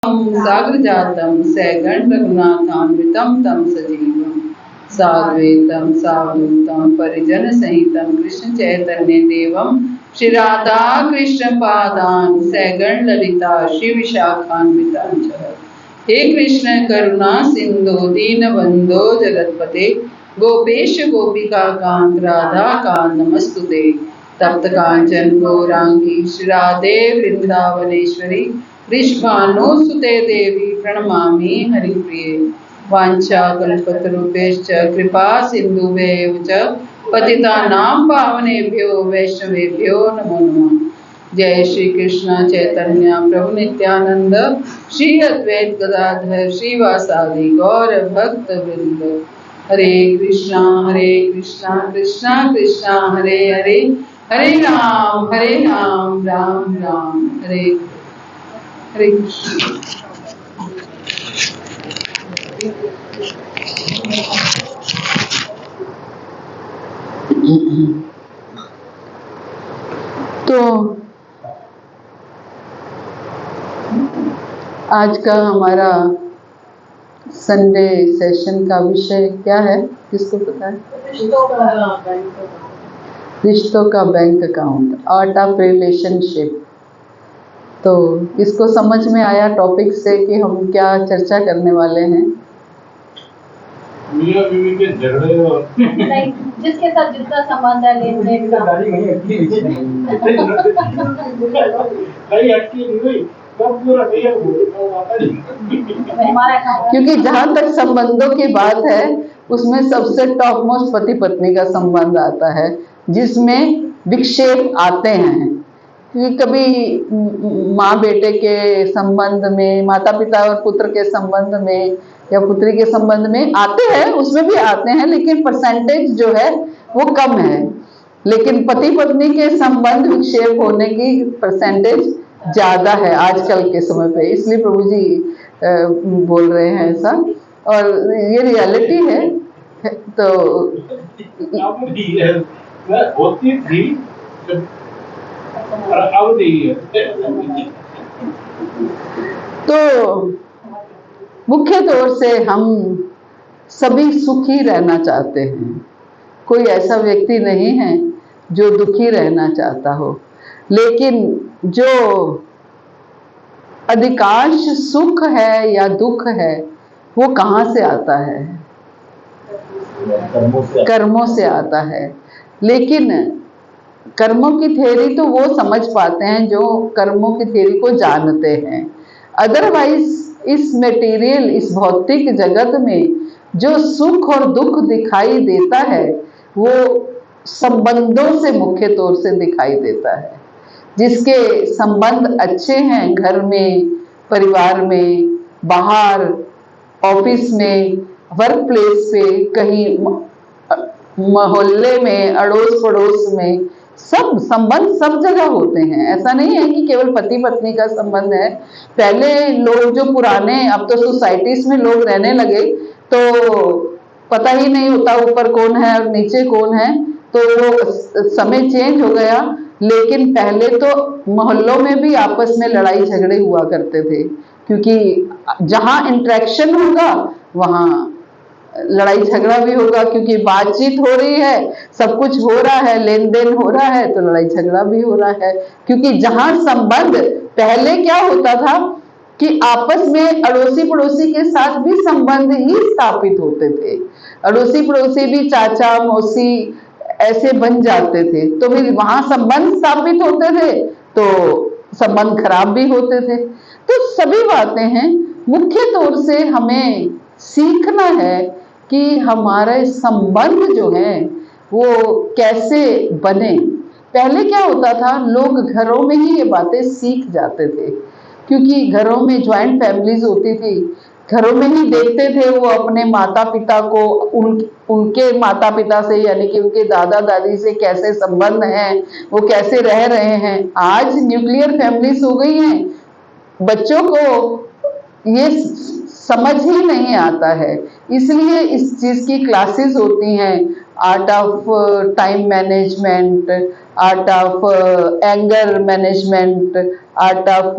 सागरजातं सैगण रघुनाथान्वितं तं सजीवं साद्वैतं सावधूतं परिजन सहितं कृष्ण चैतन्य देवं श्री राधा कृष्ण पादान सैगण ललिता श्री विशाखान्वितं च। हे कृष्ण करुणा सिंधु दीनबंधो जगतपते गोपेश गोपिका कांत राधा कांत नमस्तुते। तप्त कांचन गौरांगी श्री राधे वृंदावनेश्वरी वृषभानुसुते देवी प्रणमामि हरिप्रिये। वाञ्छाकल्पतरुभ्यश्च कृपा सिन्धुभ्येव च पतितानां पावनेभ्यो वैष्णवेभ्यो नमो नमः। जय श्री कृष्ण चैतन्य प्रभु नित्यानंद श्री अद्वैत गदाधर श्रीवासादि गौर भक्त वृंद। हरे कृष्णा कृष्णा कृष्णा हरे हरे हरे राम राम राम हरे हरे कृष्ण। तो आज का हमारा संडे सेशन का विषय क्या है, किसको पता है? रिश्तों का bank account, art of relationship. तो इसको समझ में आया टॉपिक से कि हम क्या चर्चा करने वाले हैं? मियां बीवी के झगड़े और जिसके साथ जितना संबंध है लेन देन का क्योंकि जहाँ तक संबंधों की बात है उसमें सबसे टॉप मोस्ट पति पत्नी का संबंध आता है, जिसमें विक्षेप आते हैं। क्योंकि कभी माँ बेटे के संबंध में, माता पिता और पुत्र के संबंध में या पुत्री के संबंध में आते हैं, उसमें भी आते हैं, लेकिन परसेंटेज जो है वो कम है। लेकिन पति पत्नी के संबंध विक्षेप होने की परसेंटेज ज्यादा है आजकल के समय पे, इसलिए प्रभु जी बोल रहे हैं ऐसा, और ये रियलिटी है। तो होती थी तो मुख्य तौर से हम सभी सुखी रहना चाहते हैं। कोई ऐसा व्यक्ति नहीं है जो दुखी रहना चाहता हो, लेकिन जो अधिकांश सुख है या दुख है वो कहाँ से आता है? कर्मों से आता है। लेकिन कर्मों की थ्योरी तो वो समझ पाते हैं जो कर्मों की थ्योरी को जानते हैं। अदरवाइज इस मटेरियल, इस भौतिक जगत में जो सुख और दुख दिखाई देता है वो संबंधों से मुख्य तौर से दिखाई देता है। जिसके संबंध अच्छे हैं, घर में, परिवार में, बाहर, ऑफिस में, वर्क प्लेस पे, कहीं मोहल्ले में, अड़ोस पड़ोस में, सब संबंध सब जगह होते हैं। ऐसा नहीं है कि केवल पति पत्नी का संबंध है। पहले लोग जो पुराने, अब तो सोसाइटीज में लोग रहने लगे तो पता ही नहीं होता ऊपर कौन है और नीचे कौन है, तो वो समय चेंज हो गया। लेकिन पहले तो मोहल्लों में भी आपस में लड़ाई झगड़े हुआ करते थे, क्योंकि जहां इंटरेक्शन होगा वहां लड़ाई झगड़ा भी होगा, क्योंकि बातचीत हो रही है, सब कुछ हो रहा है, लेन देन हो रहा है, तो लड़ाई झगड़ा भी हो रहा है। क्योंकि जहां संबंध, पहले क्या होता था कि आपस में अड़ोसी पड़ोसी के साथ भी संबंध ही स्थापित होते थे। अड़ोसी पड़ोसी भी चाचा मौसी ऐसे बन जाते थे, तो फिर वहां संबंध स्थापित होते थे तो संबंध खराब भी होते थे। तो सभी बातें हैं। मुख्य तौर से हमें सीखना है कि हमारे संबंध जो है वो कैसे बने। पहले क्या होता था, लोग घरों में ही ये बातें सीख जाते थे, क्योंकि घरों में ज्वाइंट फैमिलीज होती थी। घरों में ही देखते थे वो अपने माता पिता को, उनके माता पिता से यानी कि उनके दादा दादी से कैसे संबंध हैं, वो कैसे रह रहे हैं। आज न्यूक्लियर फैमिलीज हो गई हैं, बच्चों को ये समझ ही नहीं आता है। इसलिए इस चीज की क्लासेस होती हैं, art of time management, art of anger management, art of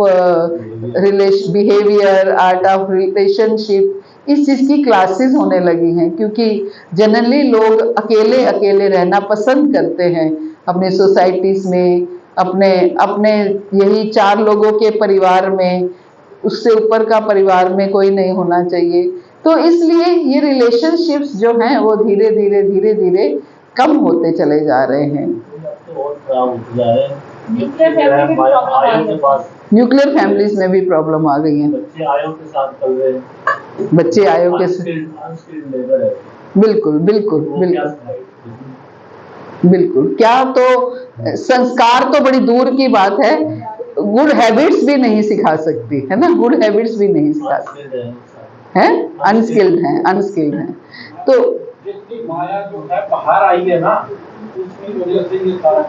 behaviour, art of relationship, इस चीज़ की क्लासेस होने लगी हैं, क्योंकि जनरली लोग अकेले अकेले रहना पसंद करते हैं अपने सोसाइटीज़ में, अपने अपने यही 4 लोगों के परिवार में, उससे ऊपर का परिवार में कोई नहीं होना चाहिए। तो इसलिए ये रिलेशनशिप्स जो हैं वो धीरे धीरे धीरे धीरे कम होते चले जा रहे हैं। न्यूक्लियर फैमिलीज में भी प्रॉब्लम आ गई है। बच्चे आयों के साथ चल रहे हैं, बच्चे आयों के साथ, बिल्कुल बिल्कुल बिल्कुल बिल्कुल। क्या तो संस्कार तो बड़ी दूर की बात है, गुड हैबिट्स भी नहीं सिखा सकती है ना, गुड हैबिट्स भी नहीं सिखा सकती है, अनस्किल्ड हैं, अनस्किल्ड हैं। तो जितनी माया जो है बाहर आई है ना, उसकी वजह से ये सारा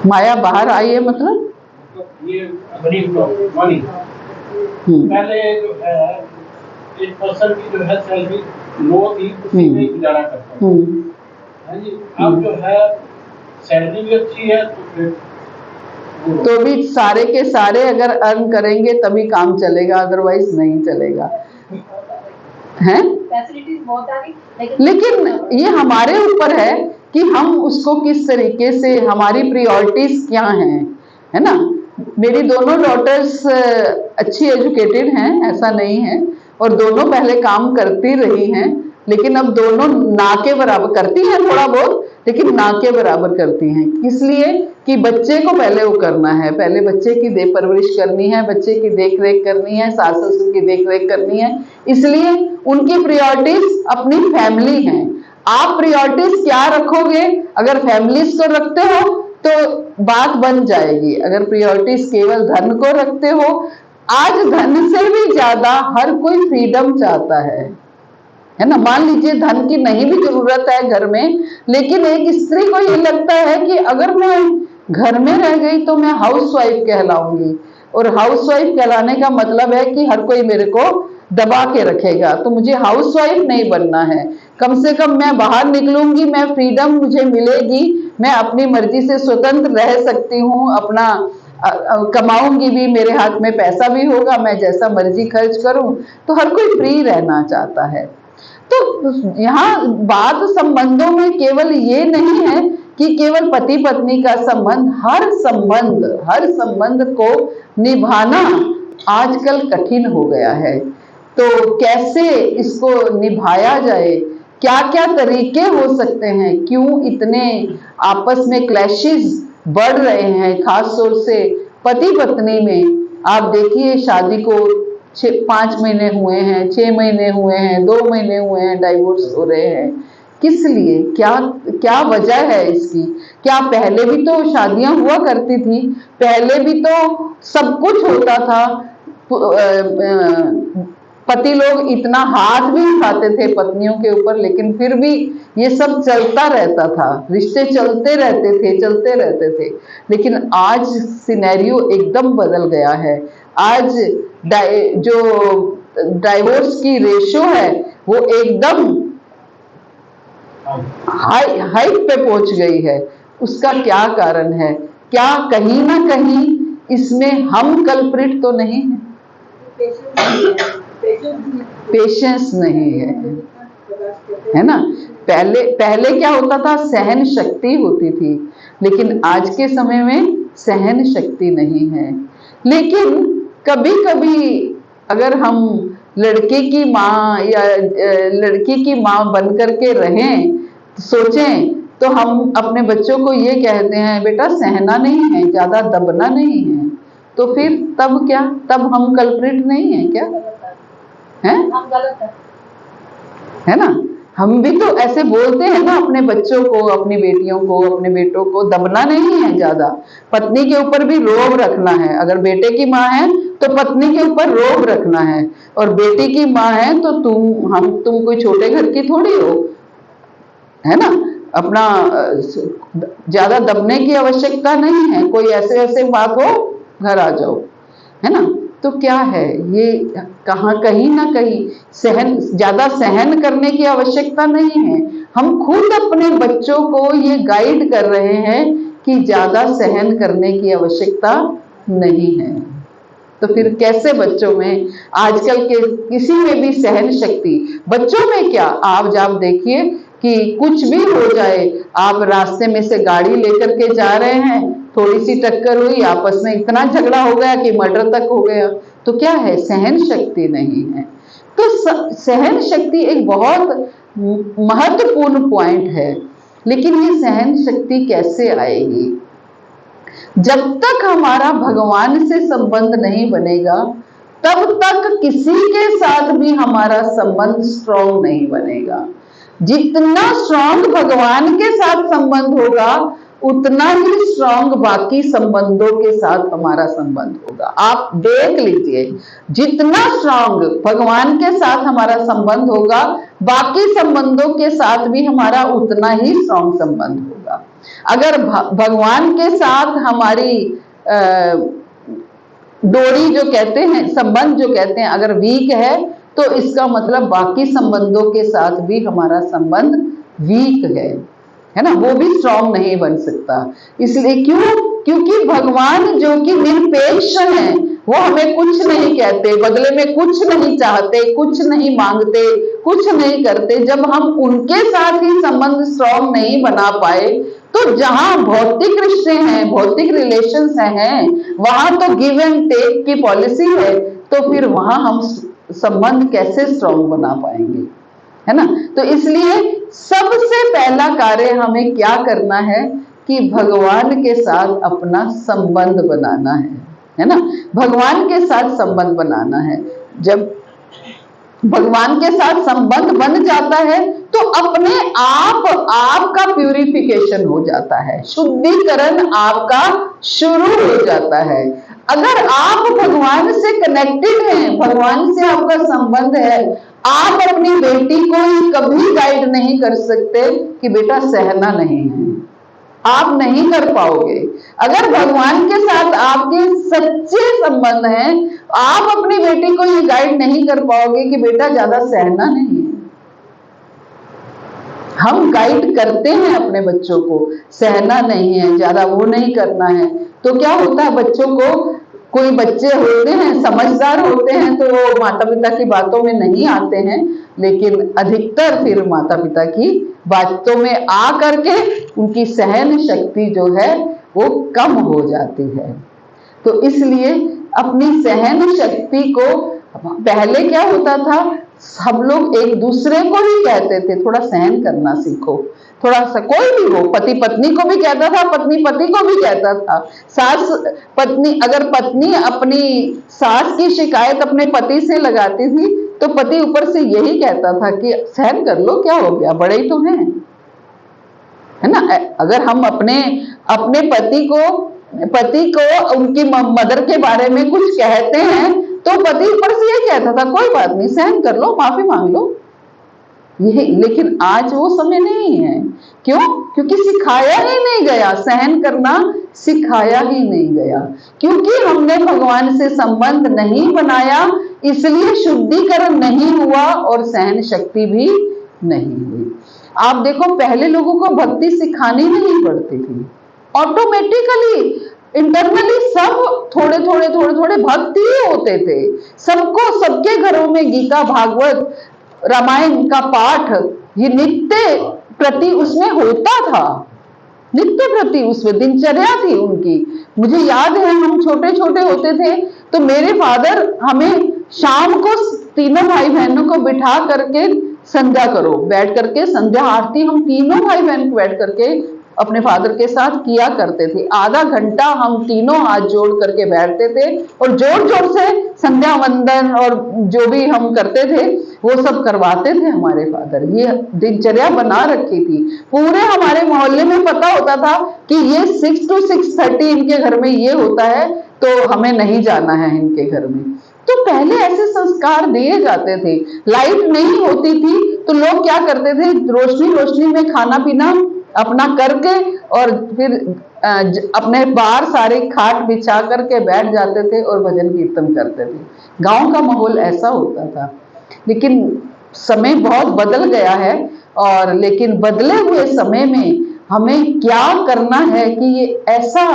माया बाहर आई है, मतलब ये मनी पहले जो है एक पर्सन की जो है सैलरी लो थी, उसी में गुजारा करता है जी। अब जो है सैलरी भी अच्छी है तो फिर तो भी सारे के सारे अगर अर्न करेंगे तभी काम चलेगा, अदरवाइज नहीं चलेगा, हैं? फैसिलिटीज बहुत आ गई, लेकिन ये हमारे ऊपर है कि हम उसको किस तरीके से, हमारी प्रायोरिटीज क्या हैं, है ना। मेरी दोनों डॉटर्स अच्छी एजुकेटेड हैं, ऐसा नहीं है, और दोनों पहले काम करती रही हैं, लेकिन अब दोनों ना के बराबर करती हैं, थोड़ा बहुत, लेकिन ना के बराबर करती हैं। इसलिए कि बच्चे को पहले वो करना है, पहले बच्चे की परवरिश करनी है, बच्चे की देख रेख करनी है, सास ससुर की देख रेख करनी है, इसलिए उनकी प्रायोरिटीज अपनी फैमिली हैं। आप प्रायोरिटीज क्या रखोगे? अगर फैमिलीज को रखते हो तो बात बन जाएगी। अगर प्रायोरिटीज केवल धन को रखते हो, आज धन से भी ज्यादा हर कोई फ्रीडम चाहता है ना। मान लीजिए धन की नहीं भी जरूरत है घर में, लेकिन एक स्त्री को ये लगता है कि अगर मैं घर में रह गई तो मैं हाउसवाइफ कहलाऊंगी, और हाउसवाइफ कहलाने का मतलब है कि हर कोई मेरे को दबा के रखेगा, तो मुझे हाउसवाइफ नहीं बनना है। कम से कम मैं बाहर निकलूंगी, मैं फ्रीडम मुझे मिलेगी, मैं अपनी मर्जी से स्वतंत्र रह सकती हूँ, अपना कमाऊंगी भी, मेरे हाथ में पैसा भी होगा, मैं जैसा मर्जी खर्च करूं, तो हर कोई फ्री रहना चाहता है। तो यहाँ बात संबंधों में केवल ये नहीं है कि केवल पति पत्नी का संबंध, हर संबंध को निभाना आजकल कठिन हो गया है। तो कैसे इसको निभाया जाए, क्या क्या तरीके हो सकते हैं, क्यों इतने आपस में क्लैशेस बढ़ रहे हैं, खास तौर से पति पत्नी में। आप देखिए शादी को 5 महीने हुए हैं, 6 महीने हुए हैं, 2 महीने हुए हैं, डाइवोर्स हो रहे हैं। किस लिए? क्या क्या वजह है इसकी? क्या पहले भी तो शादियां हुआ करती थी, पहले भी तो सब कुछ होता था, पति लोग इतना हाथ भी उठाते थे पत्नियों के ऊपर, लेकिन फिर भी ये सब चलता रहता था, रिश्ते चलते रहते थे। लेकिन आज सिनेरियो एकदम बदल गया है। आज जो डाइवोर्स की रेशो है वो एकदम हाइट पे पहुंच गई है। उसका क्या कारण है? क्या कहीं ना कहीं इसमें हम कल्प्रिट तो नहीं है? पेशेंस नहीं है ना। पहले क्या होता था? सहन शक्ति होती थी, लेकिन आज के समय में सहन शक्ति नहीं है। लेकिन कभी कभी अगर हम लड़के की माँ या लड़की की माँ बनकर के रहें, सोचें, तो हम अपने बच्चों को ये कहते हैं बेटा सहना नहीं है, ज्यादा दबना नहीं है, तो फिर तब क्या? तब हम कल्प्रिट नहीं है क्या? हैं? हम गलत है ना। हम भी तो ऐसे बोलते हैं ना अपने बच्चों को, अपनी बेटियों को, अपने बेटों को, दबना नहीं है ज्यादा, पत्नी के ऊपर भी रोब रखना है। अगर बेटे की माँ है तो पत्नी के ऊपर रोब रखना है, और बेटी की माँ है तो तुम कोई छोटे घर की थोड़ी हो, है ना। अपना ज्यादा दबने की आवश्यकता नहीं है। कोई ऐसे बात हो, घर आ जाओ, है ना। तो क्या है ये? कहीं ना कहीं ज्यादा सहन करने की आवश्यकता नहीं है। हम खुद अपने बच्चों को ये गाइड कर रहे हैं कि ज्यादा सहन करने की आवश्यकता नहीं है। तो फिर कैसे बच्चों में आजकल के किसी में भी सहन शक्ति, बच्चों में क्या, आप जब देखिए कि कुछ भी हो जाए, आप रास्ते में से गाड़ी लेकर के जा रहे हैं, थोड़ी सी टक्कर हुई, आपस में इतना झगड़ा हो गया कि मर्डर तक हो गया, तो क्या है, सहन शक्ति नहीं है। तो सहन शक्ति एक बहुत महत्वपूर्ण पॉइंट है। लेकिन ये सहन शक्ति कैसे आएगी? जब तक हमारा भगवान से संबंध नहीं बनेगा, तब तक किसी के साथ भी हमारा संबंध स्ट्रॉन्ग नहीं बनेगा। जितना स्ट्रॉन्ग भगवान के साथ संबंध होगा, उतना ही स्ट्रॉन्ग बाकी संबंधों के साथ हमारा संबंध होगा। आप देख लीजिए, जितना स्ट्रॉन्ग भगवान के साथ हमारा संबंध होगा, बाकी संबंधों के साथ भी हमारा उतना ही स्ट्रॉन्ग संबंध होगा। अगर भगवान के साथ हमारी डोरी जो कहते हैं, संबंध जो कहते हैं, अगर वीक है, तो इसका मतलब बाकी संबंधों के साथ भी हमारा संबंध वीक है ना, वो भी स्ट्रॉन्ग नहीं बन सकता। इसलिए क्योंकि भगवान जो कि निरपेक्ष हैं, वो हमें कुछ नहीं कहते, बदले में कुछ नहीं चाहते, कुछ नहीं मांगते, कुछ नहीं करते। जब हम उनके साथ ही संबंध स्ट्रॉन्ग नहीं बना पाए, तो जहां भौतिक रिश्ते हैं, भौतिक रिलेशंस हैं, वहां तो गिव एंड टेक की पॉलिसी है, तो फिर वहां हम संबंध कैसे स्ट्रॉन्ग बना पाएंगे, है ना। तो इसलिए सबसे पहला कार्य हमें क्या करना है कि भगवान के साथ अपना संबंध बनाना है ना, भगवान के साथ संबंध बनाना है। जब भगवान के साथ संबंध बन जाता है, तो अपने आप का प्यूरिफिकेशन हो जाता है, शुद्धिकरण आपका शुरू हो जाता है। अगर आप भगवान से कनेक्टेड हैं, भगवान से आपका संबंध है, आप अपनी बेटी को कभी गाइड नहीं कर सकते कि बेटा सहना नहीं है, आप नहीं कर पाओगे। अगर भगवान के साथ आपके सच्चे संबंध हैं, आप अपनी बेटी को ये गाइड नहीं कर पाओगे कि बेटा ज्यादा सहना नहीं है। हम गाइड करते हैं अपने बच्चों को, सहना नहीं है, ज्यादा वो नहीं करना है। तो क्या होता है, बच्चों को, कोई बच्चे होते हैं समझदार होते हैं, तो वो माता पिता की बातों में नहीं आते हैं, लेकिन अधिकतर फिर माता पिता की बातों में आ करके उनकी सहन शक्ति जो है वो कम हो जाती है। तो इसलिए अपनी सहन शक्ति को, पहले क्या होता था, सब लोग एक दूसरे को ही कहते थे थोड़ा सहन करना सीखो, थोड़ा सा, कोई भी हो, पति पत्नी को भी कहता था, पत्नी पति को भी कहता था, सास पत्नी, अगर पत्नी अपनी सास की शिकायत अपने पति से लगाती थी, तो पति ऊपर से यही कहता था कि सहन कर लो, क्या हो गया, बड़े ही तो हैं, है ना। अगर हम अपने पति को उनकी मदर के बारे में कुछ कहते हैं, तो पति ऊपर से ये कहता था कोई बात नहीं, सहन कर लो, माफी मांग लो, यही। लेकिन आज वो समय नहीं है। क्यों? क्योंकि सिखाया ही नहीं गया, सहन करना सिखाया ही नहीं गया, क्योंकि हमने भगवान से संबंध नहीं बनाया, इसलिए शुद्धिकरण नहीं हुआ और सहन शक्ति भी नहीं हुई। आप देखो, पहले लोगों को भक्ति सिखानी नहीं पड़ती थी, ऑटोमेटिकली इंटरनली सब थोड़े थोड़े भक्ति ही होते थे। सबको, सबके घरों में गीता, भागवत, रामायण का पाठ, ये नित्य प्रति उसमें होता था, नित्य प्रति उसमें दिनचर्या थी उनकी। मुझे याद है, हम छोटे छोटे होते थे, तो मेरे फादर हमें शाम को तीनों भाई बहनों को बिठा करके संध्या करो, बैठ करके संध्या आरती हम तीनों भाई बहन बैठ करके अपने फादर के साथ किया करते थे। आधा घंटा हम तीनों हाथ जोड़ करके बैठते थे और जोर जोर से संध्या वंदन और जो भी हम करते थे वो सब करवाते थे हमारे फादर। ये दिनचर्या बना रखी थी, पूरे हमारे मोहल्ले में पता होता था कि ये 6 to 6:30 इनके घर में ये होता है, तो हमें नहीं जाना है इनके घर में। तो पहले ऐसे संस्कार दिए जाते थे। लाइट नहीं होती थी तो लोग क्या करते थे, रोशनी में खाना पीना अपना करके और फिर अपने बाहर सारे खाट बिछा करके बैठ जाते थे और भजन कीर्तन करते थे। गांव का माहौल ऐसा होता था। लेकिन समय बहुत बदल गया है और लेकिन बदले हुए समय में हमें क्या करना है कि ये ऐसा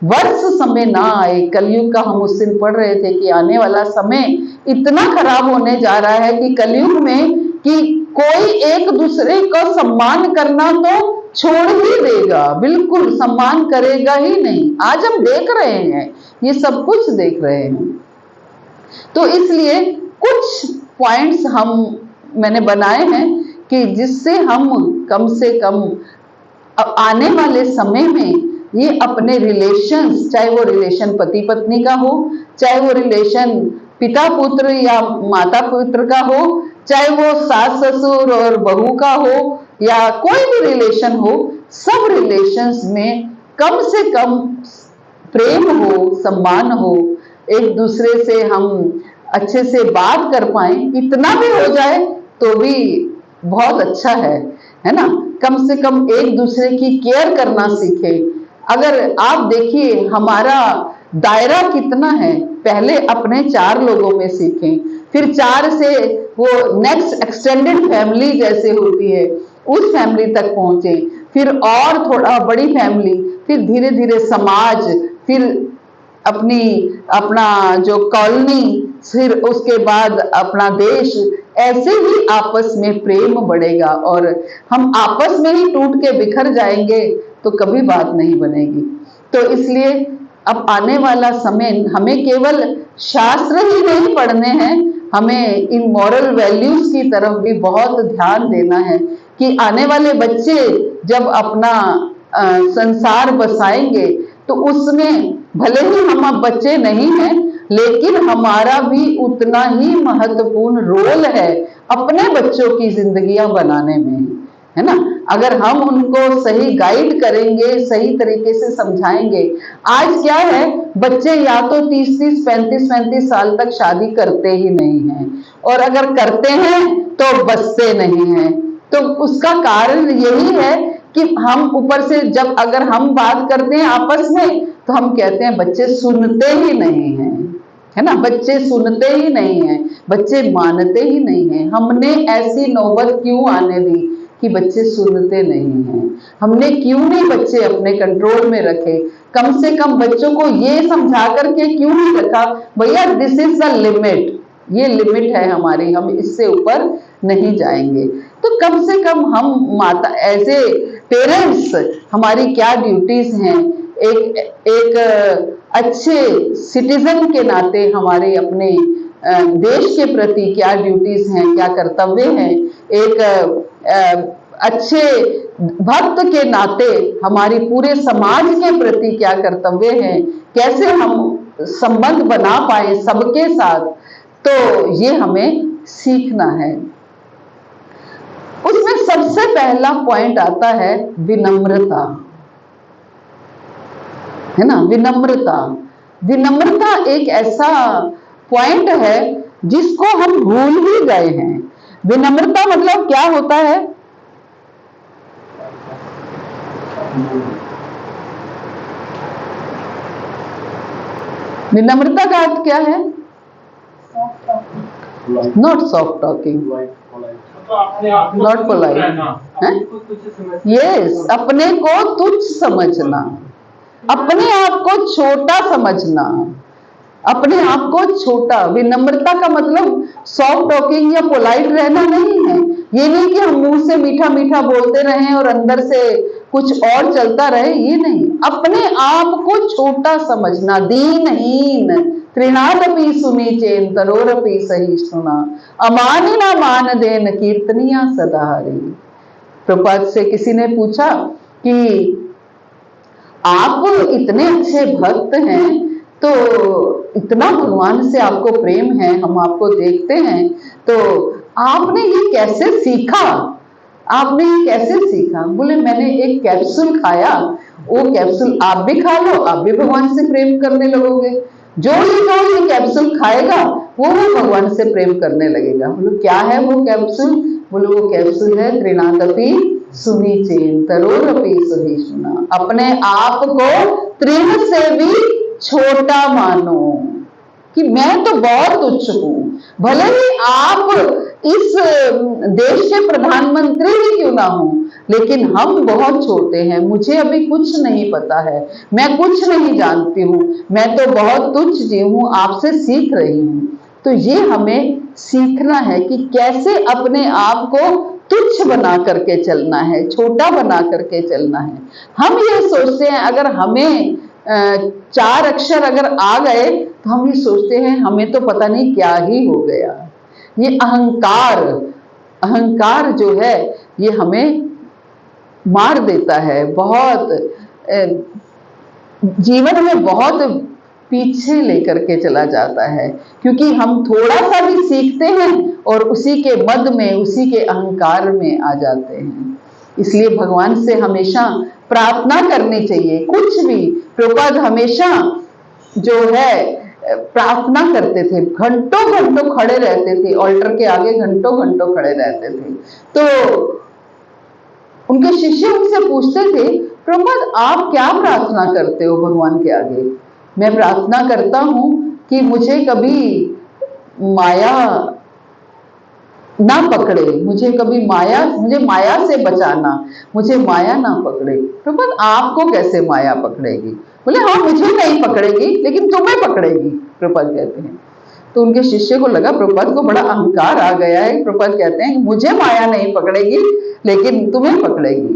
वर्ष समय ना आए। कलयुग का हम उस दिन पढ़ रहे थे कि आने वाला समय इतना खराब होने जा रहा है कि कलयुग में कि कोई एक दूसरे को सम्मान करना तो छोड़ ही देगा, बिल्कुल सम्मान करेगा ही नहीं। आज हम देख रहे हैं, ये सब कुछ देख रहे हैं। तो इसलिए कुछ पॉइंट्स मैंने बनाए हैं कि जिससे हम कम से कम आने वाले समय में ये अपने रिलेशंस, चाहे वो रिलेशन पति पत्नी का हो, चाहे वो रिलेशन पिता पुत्र या माता पुत्र का हो, चाहे वो सास ससुर और बहू का हो, या कोई भी रिलेशन हो, सब रिलेशंस में कम से कम प्रेम हो, सम्मान हो, एक दूसरे से हम अच्छे से बात कर पाए, इतना भी हो जाए तो भी बहुत अच्छा है ना। कम से कम एक दूसरे की केयर करना सीखे। अगर आप देखिए हमारा दायरा कितना है, पहले अपने 4 लोगों में सीखें, फिर 4 से वो नेक्स्ट एक्सटेंडेड फैमिली जैसे होती है उस फैमिली तक पहुंचे, फिर और थोड़ा बड़ी फैमिली, फिर धीरे धीरे समाज, फिर अपना जो कॉलोनी, फिर उसके बाद अपना देश। ऐसे ही आपस में प्रेम बढ़ेगा और हम आपस में ही टूट के बिखर जाएंगे तो कभी बात नहीं बनेगी। तो इसलिए अब आने वाला समय हमें केवल शास्त्र ही नहीं पढ़ने हैं, हमें इन मॉरल वैल्यूज की तरफ भी बहुत ध्यान देना है कि आने वाले बच्चे जब अपना संसार बसाएंगे तो उसमें भले ही हम अब बच्चे नहीं हैं, लेकिन हमारा भी उतना ही महत्वपूर्ण रोल है अपने बच्चों की जिंदगियां बनाने में, है ना। अगर हम उनको सही गाइड करेंगे, सही तरीके से समझाएंगे। आज क्या है, बच्चे या तो 30-30, 35-35 साल तक शादी करते ही नहीं हैं, और अगर करते हैं तो बसते नहीं हैं। तो उसका कारण यही है कि हम ऊपर से जब अगर हम बात करते हैं आपस में तो हम कहते हैं बच्चे सुनते ही नहीं हैं, है ना। बच्चे सुनते ही नहीं हैं, बच्चे मानते ही नहीं हैं। हमने ऐसी नौबत क्यों आने दी कि बच्चे सुनते नहीं हैं? हमने क्यों नहीं बच्चे अपने कंट्रोल में रखे? कम से कम बच्चों को ये समझा करके क्यों नहीं रखा, भैया दिस इज द लिमिट, ये लिमिट है हमारी, हम इससे ऊपर नहीं जाएंगे। तो कम से कम हम माता एज ए पेरेंट्स हमारी क्या ड्यूटीज हैं, एक अच्छे सिटीजन के नाते हमारे अपने देश के प्रति क्या ड्यूटीज हैं, क्या कर्तव्य हैं, एक अच्छे भक्त के नाते हमारी पूरे समाज के प्रति क्या कर्तव्य हैं, कैसे हम संबंध बना पाए सबके साथ, तो ये हमें सीखना है। उसमें सबसे पहला पॉइंट आता है विनम्रता, है ना। विनम्रता एक ऐसा पॉइंट है जिसको हम भूल ही गए हैं। विनम्रता मतलब क्या होता है? विनम्रता का अर्थ क्या है? Not soft talking, not polite, yes, अपने को तुच्छ समझना, अपने आप को छोटा समझना, अपने आप को छोटा। विनम्रता का मतलब सॉफ्ट टॉकिंग या पोलाइट रहना नहीं है। ये नहीं कि हम मुंह से मीठा मीठा बोलते रहें और अंदर से कुछ और चलता रहे, ये नहीं। अपने आप को छोटा समझना, दीनहीन, तृणादपि सुनीचेन तरोरपि सहिष्णुना, अमानिना मान देन कीर्तनिया सदा हरि। प्रभुपाद से किसी ने पूछा कि आप इतने अच्छे भक्त हैं, तो इतना भगवान से आपको प्रेम है, हम आपको देखते हैं, तो आपने ये कैसे सीखा? आपने ये कैसे सीखा? बोले मैंने एक कैप्सूल खाया, वो कैप्सूल आप भी खा लो, आप भी भगवान से प्रेम करने लगोगे। जो ये कैप्सूल खाएगा वो भी भगवान से प्रेम करने लगेगा। बोलो क्या है वो कैप्सूल? बोलो वो कैप्सूल है तृणादपि सुनीचेन तरोरपि सहिष्णुना, अपने आप को तृण से भी छोटा मानो, कि मैं तो बहुत तुच्छ हूं, भले ही आप इस देश के प्रधानमंत्री ही क्यों ना हो, लेकिन हम बहुत छोटे हैं, मुझे अभी कुछ नहीं पता है, मैं कुछ नहीं जानती हूँ, मैं तो बहुत तुच्छ जीव हूँ, आपसे सीख रही हूँ। तो ये हमें सीखना है कि कैसे अपने आप को तुच्छ बना करके चलना है, छोटा बना करके चलना है। हम ये सोचते हैं अगर हमें 4 अक्षर अगर आ गए तो हम ये सोचते हैं हमें तो पता नहीं क्या ही हो गया। ये अहंकार जो है ये हमें मार देता है, बहुत जीवन में बहुत पीछे लेकर के चला जाता है, क्योंकि हम थोड़ा सा भी सीखते हैं और उसी के मद में, उसी के अहंकार में आ जाते हैं। इसलिए भगवान से हमेशा प्रार्थना करनी चाहिए, कुछ भी। प्रभुपाद हमेशा जो है प्रार्थना करते थे, घंटों घंटों खड़े रहते थे, ऑल्टर के आगे घंटों घंटों खड़े रहते थे। तो उनके शिष्य उनसे पूछते थे, प्रभुपाद आप क्या प्रार्थना करते हो भगवान के आगे? मैं प्रार्थना करता हूं कि मुझे कभी माया ना पकड़े, मुझे माया से बचाना, मुझे माया ना पकड़े। प्रभुपाद आपको कैसे माया पकड़ेगी? बोले हाँ मुझे नहीं पकड़ेगी लेकिन तुम्हें पकड़ेगी, प्रभुपाद कहते हैं। तो उनके शिष्य को लगा प्रभुपाद को बड़ा अहंकार आ गया है। प्रभुपाद कहते हैं मुझे माया नहीं पकड़ेगी लेकिन तुम्हें पकड़ेगी।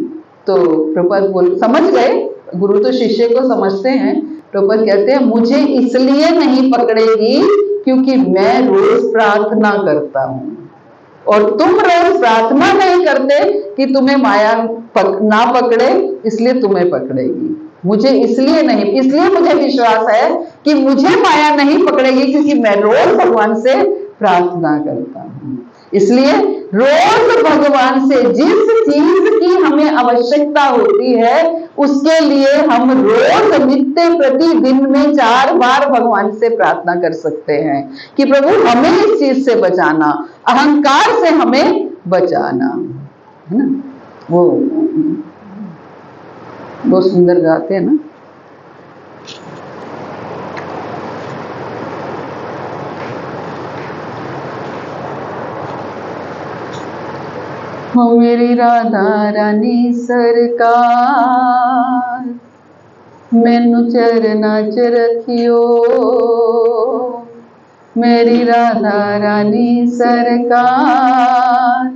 तो प्रभुपाद समझ गए, गुरु तो शिष्य को समझते हैं। प्रभुपाद कहते हैं मुझे इसलिए नहीं पकड़ेगी क्योंकि मैं रोज प्रार्थना करता हूँ और तुम रोज प्रार्थना नहीं करते कि तुम्हें माया ना पकड़े, इसलिए तुम्हें पकड़ेगी। मुझे इसलिए नहीं, इसलिए मुझे विश्वास है कि मुझे माया नहीं पकड़ेगी क्योंकि मैं रोज भगवान से प्रार्थना करता हूँ। इसलिए रोज भगवान से जिस चीज की हमें आवश्यकता होती है उसके लिए हम रोज नित्य प्रतिदिन में 4 बार भगवान से प्रार्थना कर सकते हैं कि प्रभु हमें इस चीज से बचाना, अहंकार से हमें बचाना, है ना। वो बहुत सुंदर गाते हैं ना। हो मेरी राधा रानी सरकार, मैनू चरना च रखियो। मेरी राधा रानी सरकार,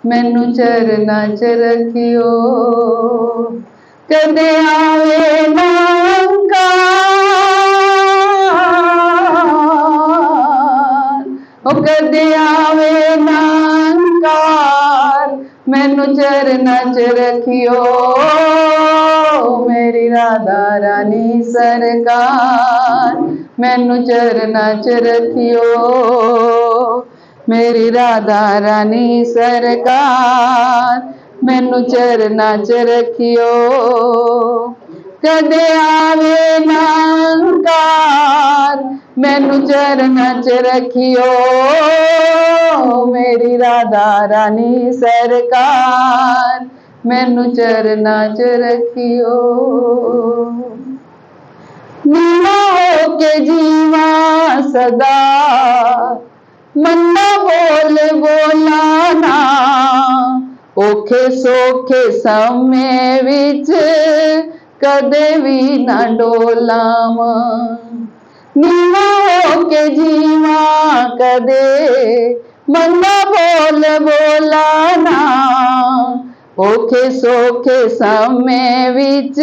मैनू चरना च रखियो। कदे आवे ना अहंकार, ओ कदे आवे ना अहंकार, मैनू चरना च रखियो। मेरी राधा रानी सरकार, मैनू चरना च रखियो। मेरी राधा रानी सरकार, मैनू चरना च रखियो। कदे आवे ना अहंकार, मैनू चरना च रखियो। मेरी राधा रानी सरकार, मैनू चरना च रखियो। नीवा होके जीवा सदा, मन्ना बोल बोलाना, औखे सौखे समय विच कदे भी ना डोलावा। नीवा होके जीवा कदे, मन्ना बोल बोलाना, औखे सौखे समय विच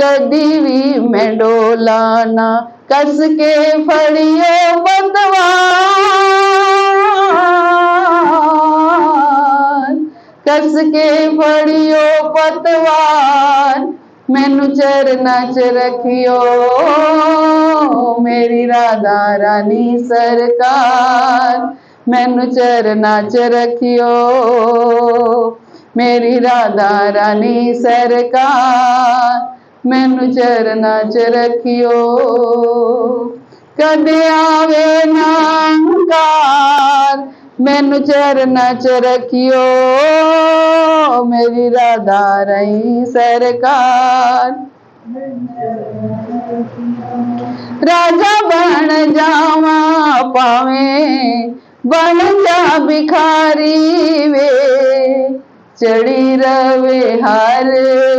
कदी भी मैं डोलाना। कस के फड़ियो पतवार, कस के फड़ियो पतवार, मैनू चरना च रखियो। मेरी राधा रानी सरकार, मैनू चरना च रखियो। मेरी राधा रानी सरकार, मैनू चरना च रखियो। कदे आवे ना अहंकार, मैनू चरना च रखियो। मेरी राधा रानी सरकार, राजा बन जावा पावे बन जा भिखारी वे, चढ़ी रवे हर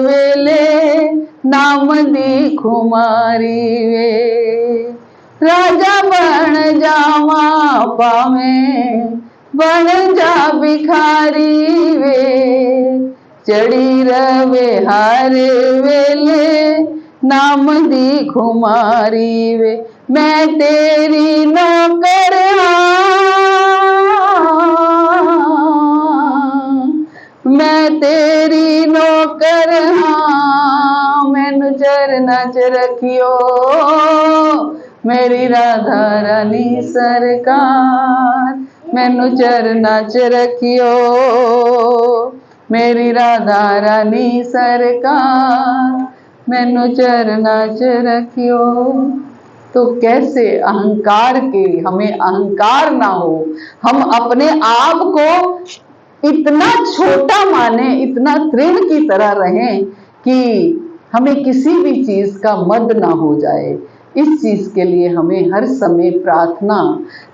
वेले नाम दी खुमारी वे। राजा बन जावा पावे बन जा भिखारी वे, चढ़ी रवे हर वेले नाम दी खुमारी वे। मैं तेरी नौकर मैं तेरी नौकर हाँ, मैनू चरना च रखियो मेरी राधा रानी सरकार, मैनू चरना च रखियो मेरी राधा रानी सरकार, मैनू चरना च रखियो। तो कैसे अहंकार के, हमें अहंकार ना हो, हम अपने आप को इतना छोटा माने, इतना तृण की तरह रहें कि हमें किसी भी चीज का मद ना हो जाए। इस चीज के लिए हमें हर समय प्रार्थना,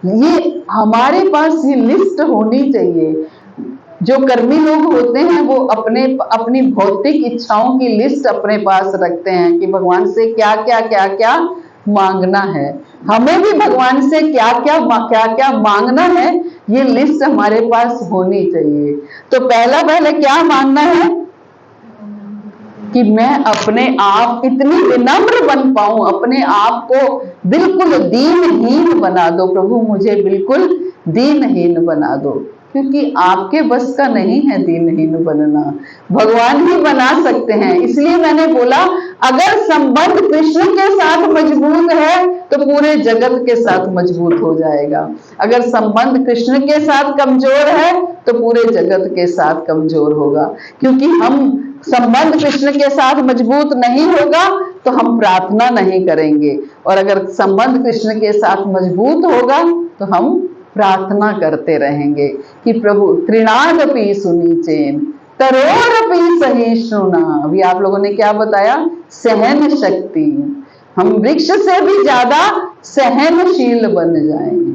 ये हमारे पास ये लिस्ट होनी चाहिए। जो कर्मी लोग होते हैं वो अपनी भौतिक इच्छाओं की लिस्ट अपने पास रखते हैं कि भगवान से क्या क्या मांगना है। हमें भी भगवान से क्या क्या मांगना है, ये लिस्ट हमारे पास होनी चाहिए। तो पहले क्या मांगना है कि मैं अपने आप इतनी विनम्र बन पाऊं, अपने आप को बिल्कुल दीनहीन बना दो। प्रभु मुझे बिल्कुल दीनहीन बना दो, क्योंकि आपके बस का नहीं है दीनहीन बनना, भगवान ही बना सकते हैं। इसलिए मैंने बोला अगर संबंध कृष्ण के साथ मजबूत है तो पूरे जगत के साथ मजबूत हो जाएगा। अगर संबंध कृष्ण के साथ कमजोर है तो पूरे जगत के साथ कमजोर होगा, क्योंकि हम संबंध कृष्ण के साथ मजबूत नहीं होगा तो हम प्रार्थना नहीं करेंगे, और अगर संबंध कृष्ण के साथ मजबूत होगा तो हम प्रार्थना करते रहेंगे कि प्रभु तृणादपि सुनीचेन तरोरपि सहिष्णुना। अभी आप लोगों ने क्या बताया, सहन शक्ति, हम वृक्ष से भी ज्यादा सहनशील बन जाएंगे,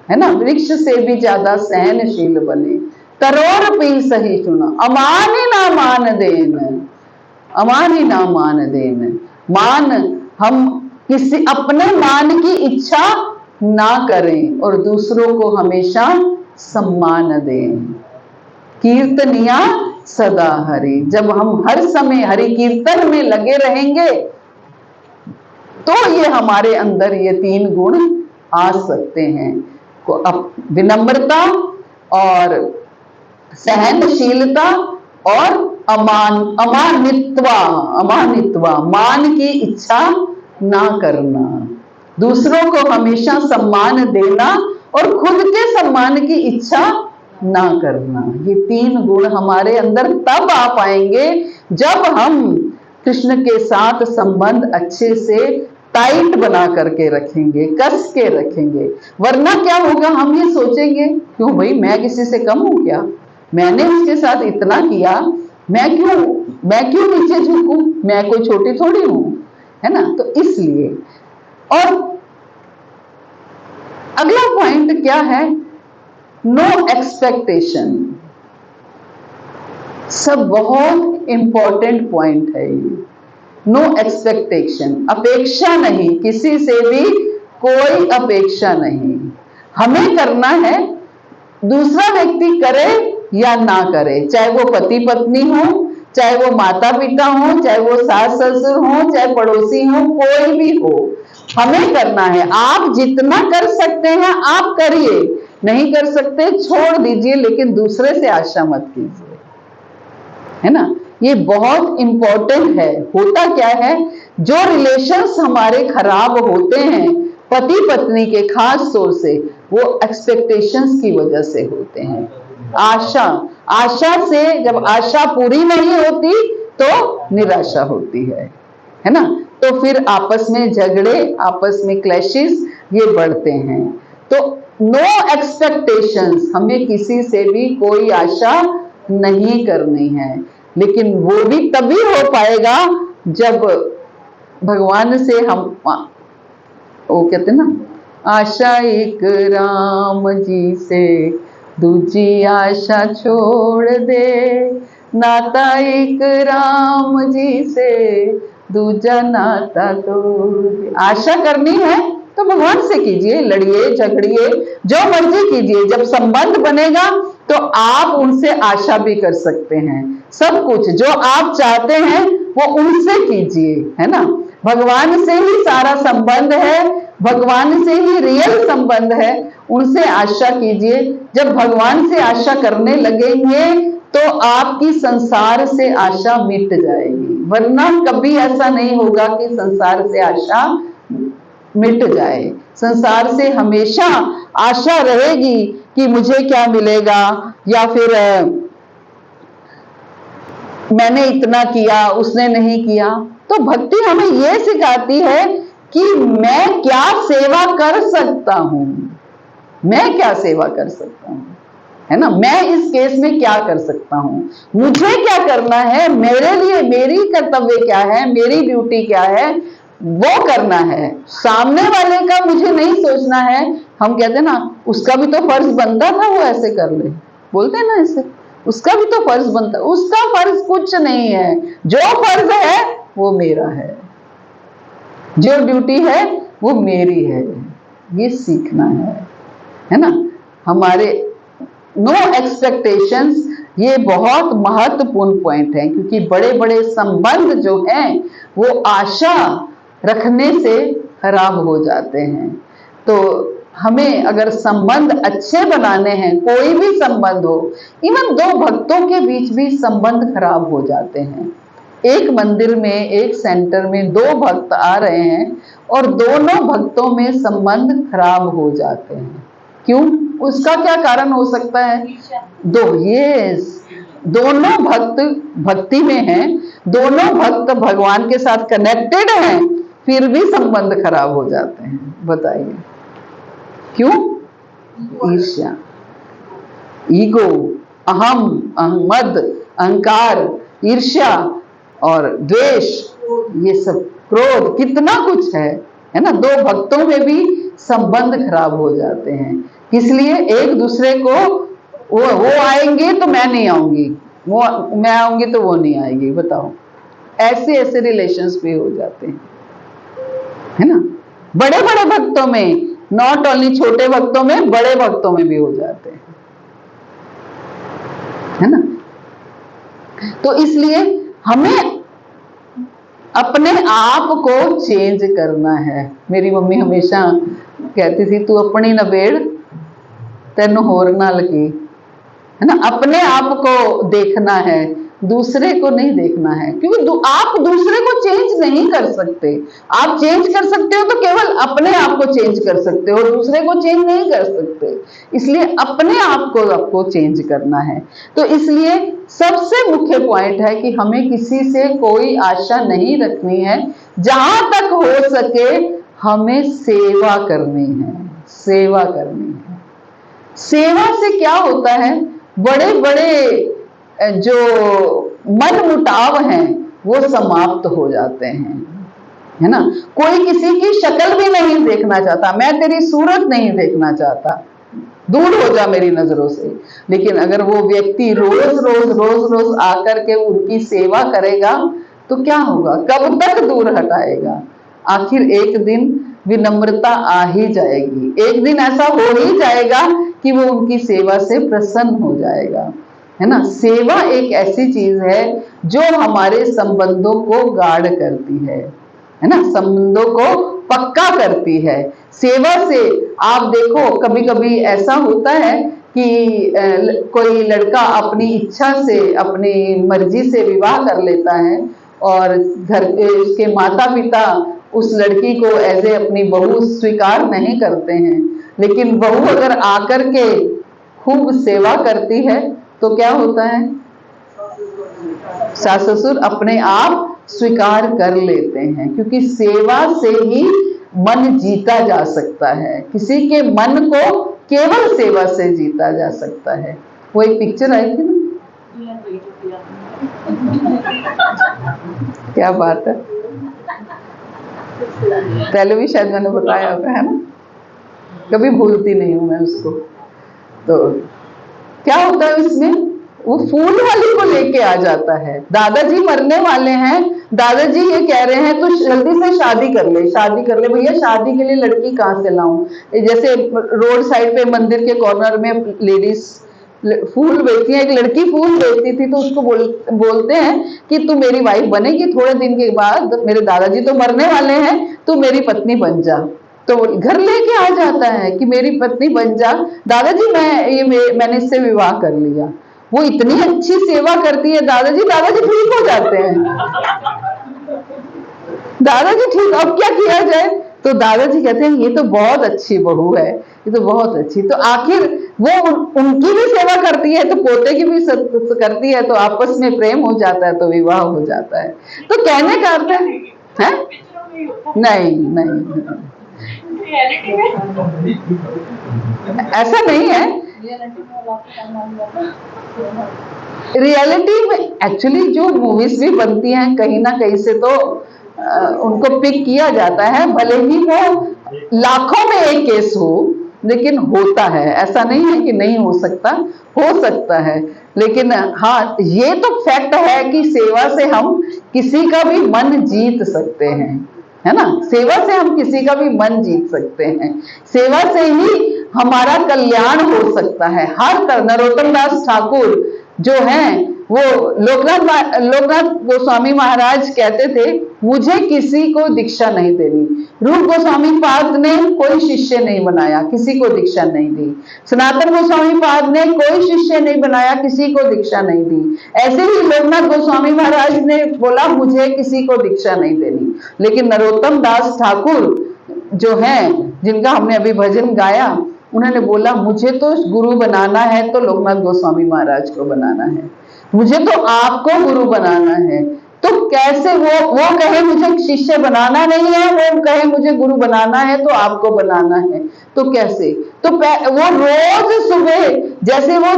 है ना, वृक्ष से भी ज्यादा सहनशील बने। तरोरपि सहिष्णुना अमानि ना मान देन, अमानि ना मान देन, मान हम किसी अपने मान की इच्छा ना करें और दूसरों को हमेशा सम्मान दें। कीर्तनिया सदा हरि, जब हम हर समय हरि कीर्तन में लगे रहेंगे तो ये हमारे अंदर ये 3 गुण आ सकते हैं। विनम्रता और सहनशीलता और अमानित्वा, मान की इच्छा ना करना, दूसरों को हमेशा सम्मान देना और खुद के सम्मान की इच्छा ना करना। ये 3 गुण हमारे अंदर तब आ पाएंगे जब हम कृष्ण के साथ संबंध अच्छे से टाइट बना करके रखेंगे, कस के रखेंगे। वरना क्या होगा, हम ये सोचेंगे क्यों भाई, मैं किसी से कम हूं क्या, मैंने उसके साथ इतना किया, मैं क्यों नीचे झुकूं, मैं कोई छोटी थोड़ी हूं, है ना। तो इसलिए, और अगला पॉइंट क्या है, नो एक्सपेक्टेशन। सब बहुत इंपॉर्टेंट पॉइंट है ये। नो एक्सपेक्टेशन, अपेक्षा नहीं, किसी से भी कोई अपेक्षा नहीं। हमें करना है, दूसरा व्यक्ति करे या ना करे, चाहे वो पति पत्नी हो, चाहे वो माता पिता हो, चाहे वो सास ससुर हो, चाहे पड़ोसी हो, कोई भी हो, हमें करना है। आप जितना कर सकते हैं आप करिए, नहीं कर सकते छोड़ दीजिए, लेकिन दूसरे से आशा मत कीजिए, है ना। ये बहुत इंपॉर्टेंट है। होता क्या है, जो रिलेशंस हमारे खराब होते हैं पति पत्नी के, खास तौर से वो एक्सपेक्टेशंस की वजह से होते हैं। आशा से, जब आशा पूरी नहीं होती तो निराशा होती है ना। तो फिर आपस में झगड़े, आपस में क्लैशेस ये बढ़ते हैं। तो नो एक्सपेक्टेशंस, हमें किसी से भी कोई आशा नहीं करनी है, लेकिन वो भी तभी हो पाएगा जब भगवान से हम वो कहते ना, आशा एक राम जी से दूजी आशा छोड़ दे, नाता एक राम जी से दूजा नाता तोड़ दे। आशा करनी है तो भगवान से कीजिए, लड़िए झगड़िए जो मर्जी कीजिए, जब संबंध बनेगा तो आप उनसे आशा भी कर सकते हैं। सब कुछ जो आप चाहते हैं वो उनसे कीजिए, है ना। भगवान से ही सारा संबंध है, भगवान से ही रियल संबंध है, उनसे आशा कीजिए। जब भगवान से आशा करने लगेंगे तो आपकी संसार से आशा मिट जाएगी, वरना कभी ऐसा नहीं होगा कि संसार से आशा मिट जाए। संसार से हमेशा आशा रहेगी कि मुझे क्या मिलेगा, या फिर मैंने इतना किया उसने नहीं किया। तो भक्ति हमें यह सिखाती है कि मैं क्या सेवा कर सकता हूं, मैं क्या सेवा कर सकता हूं, है ना। मैं इस केस में क्या कर सकता हूं, मुझे क्या करना है, मेरे लिए मेरी कर्तव्य क्या है, मेरी ड्यूटी क्या है, वो करना है। सामने वाले का मुझे नहीं सोचना है। हम कहते हैं ना, उसका भी तो फर्ज बनता था वो ऐसे कर ले, बोलते हैं ना ऐसे, उसका भी तो फर्ज बनता। उसका फर्ज कुछ नहीं है, जो फर्ज है वो मेरा है, जो ड्यूटी है वो मेरी है। ये सीखना है ना। हमारे नो एक्सपेक्टेशंस, ये बहुत महत्वपूर्ण पॉइंट है, क्योंकि बड़े बड़े संबंध जो हैं वो आशा रखने से खराब हो जाते हैं। तो हमें अगर संबंध अच्छे बनाने हैं, कोई भी संबंध हो, इवन दो भक्तों के बीच भी संबंध खराब हो जाते हैं। एक मंदिर में, एक सेंटर में दो भक्त आ रहे हैं और दोनों भक्तों में संबंध खराब हो जाते हैं। क्यों? उसका क्या कारण हो सकता है? दोनों भक्त भक्ति में हैं, दोनों भक्त भगवान के साथ कनेक्टेड हैं, फिर भी संबंध खराब हो जाते हैं। बताइए क्यों? ईर्ष्या, ईगो, अहम, अहमद, अहंकार, ईर्ष्या और द्वेष, ये सब, क्रोध, कितना कुछ है ना। दो भक्तों में भी संबंध खराब हो जाते हैं। इसलिए एक दूसरे को, वो आएंगे तो मैं नहीं आऊंगी, वो मैं आऊंगी तो वो नहीं आएगी। बताओ, ऐसे ऐसे रिलेशंस भी हो जाते हैं, है ना। बड़े बड़े भक्तों में, नॉट ओनली छोटे भक्तों में, बड़े भक्तों में भी हो जाते हैं, है ना। तो इसलिए हमें अपने आप को चेंज करना है। मेरी मम्मी हमेशा कहती थी, तू अपनी नबेड़ तेन होर नाल की, है ना। अपने आप को देखना है, दूसरे को नहीं देखना है, क्योंकि आप दूसरे को चेंज नहीं कर सकते। आप चेंज कर सकते हो तो केवल अपने आप को चेंज कर सकते हो, दूसरे को चेंज नहीं कर सकते। इसलिए अपने आप को आपको चेंज करना है। तो इसलिए सबसे मुख्य पॉइंट है कि हमें किसी से कोई आशा नहीं रखनी है। जहां तक हो सके हमें सेवा करनी है, सेवा करनी है। सेवा से क्या होता है, बड़े बड़े जो मन मुटाव हैं वो समाप्त हो जाते हैं, है ना। कोई किसी की शक्ल भी नहीं देखना चाहता, मैं तेरी सूरत नहीं देखना चाहता, दूर हो जा मेरी नजरों से। लेकिन अगर वो व्यक्ति रोज रोज रोज रोज आकर के उनकी सेवा करेगा तो क्या होगा? कब तक दूर हटाएगा? आखिर एक दिन विनम्रता आ ही जाएगी, एक दिन ऐसा हो ही जाएगा कि वो उनकी सेवा से प्रसन्न हो जाएगा, है ना। सेवा एक ऐसी चीज है जो हमारे संबंधों को गाढ़ करती है ना, संबंधों को पक्का करती है। सेवा से आप देखो, कभी कभी ऐसा होता है कि कोई लड़का अपनी इच्छा से, अपनी मर्जी से विवाह कर लेता है और घर के उसके माता पिता उस लड़की को एज ए अपनी बहू स्वीकार नहीं करते हैं। लेकिन बहू अगर आकर के खूब सेवा करती है तो क्या होता है? सास ससुर अपने आप स्वीकार कर लेते हैं, क्योंकि सेवा से ही मन जीता जा सकता है। किसी के मन को केवल सेवा से जीता जा सकता है। वो एक पिक्चर आई थी ना, क्या बात है। पहले भी शायद मैंने बताया होगा, है ना, कभी भूलती नहीं हूँ मैं उसको। तो क्या होता है इसमें, वो फूल वाली को लेके आ जाता है, दादाजी मरने वाले हैं, दादाजी ये कह रहे हैं तो जल्दी से शादी कर ले, शादी कर ले भैया, शादी के लिए लड़की कहाँ से लाऊं। जैसे रोड साइड पे मंदिर के कॉर्नर में लेडीज फूल बेचती है, एक लड़की फूल बेचती थी, तो उसको बोलते हैं कि तू मेरी वाइफ बनेगी, थोड़े दिन के बाद मेरे दादाजी तो मरने वाले हैं, तू मेरी पत्नी बन जा। तो घर लेके आ जाता है कि मेरी पत्नी बन जा, दादाजी मैंने इससे विवाह कर लिया। वो इतनी अच्छी सेवा करती है दादाजी, दादाजी ठीक हो जाते हैं। दादाजी ठीक, अब क्या किया जाए, तो दादाजी कहते हैं ये तो बहुत अच्छी बहू है, ये तो बहुत अच्छी। तो आखिर वो उनकी भी सेवा करती है, तो पोते की भी करती है, तो आपस में प्रेम हो जाता है, तो विवाह हो जाता है। तो कहने का अर्थ है नहीं, नहीं, ऐसा नहीं है। रियलिटी में एक्चुअली जो मूवीज भी बनती हैं कहीं ना कहीं से तो उनको पिक किया जाता है, भले ही वो लाखों में एक केस हो, लेकिन होता है, ऐसा नहीं है कि नहीं हो सकता, हो सकता है। लेकिन हाँ, ये तो फैक्ट है कि सेवा से हम किसी का भी मन जीत सकते हैं, है ना, सेवा से हम किसी का भी मन जीत सकते हैं, सेवा से ही हमारा कल्याण हो सकता है। हर नरोत्तम दास ठाकुर जो हैं, वो लोकनाथ गोस्वामी महाराज कहते थे मुझे किसी को दीक्षा नहीं देनी। रूप गोस्वामी पाद ने कोई शिष्य नहीं बनाया, किसी को दीक्षा नहीं दी। सनातन गोस्वामी पाद ने कोई शिष्य नहीं बनाया, किसी को दीक्षा नहीं दी। ऐसे ही लोकनाथ गोस्वामी महाराज ने बोला मुझे किसी को दीक्षा नहीं देनी। लेकिन नरोत्तम दास ठाकुर जो हैं, जिनका हमने अभी भजन गाया, उन्होंने बोला मुझे तो गुरु बनाना है तो लोकनाथ गोस्वामी महाराज को बनाना है, मुझे तो आपको गुरु बनाना है। तो कैसे वो कहे मुझे शिष्य बनाना नहीं है, वो कहे मुझे गुरु बनाना है तो आपको बनाना है, तो कैसे। तो वो रोज सुबह जैसे वो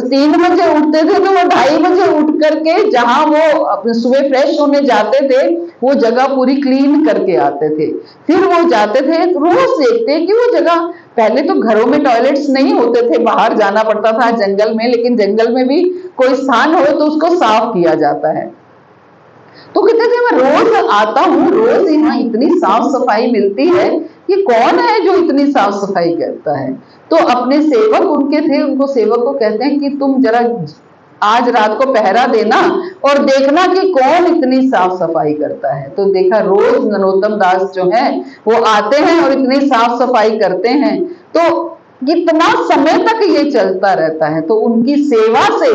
3 बजे उठते थे, तो वो 2:30 बजे उठ करके जहां वो सुबह फ्रेश होने जाते थे, वो जगह पूरी क्लीन करके आते थे। फिर वो जाते थे, रोज देखते कि वो जगह, पहले तो घरों में टॉयलेट्स नहीं होते थे, बाहर जाना पड़ता था जंगल में, लेकिन जंगल में भी कोई स्थान हो तो उसको साफ किया जाता है। तो कहते थे मैं रोज आता हूँ, रोज यहाँ इतनी साफ सफाई मिलती है, ये कौन है जो इतनी साफ सफाई करता है। तो अपने सेवक उनके थे, उनको सेवक को कहते हैं कि तुम जरा आज रात को पहरा देना और देखना कि कौन इतनी साफ सफाई करता है। तो देखा रोज नरोत्तम दास जो है वो आते हैं और इतनी साफ सफाई करते हैं, तो कितना समय तक ये चलता रहता है। तो उनकी सेवा से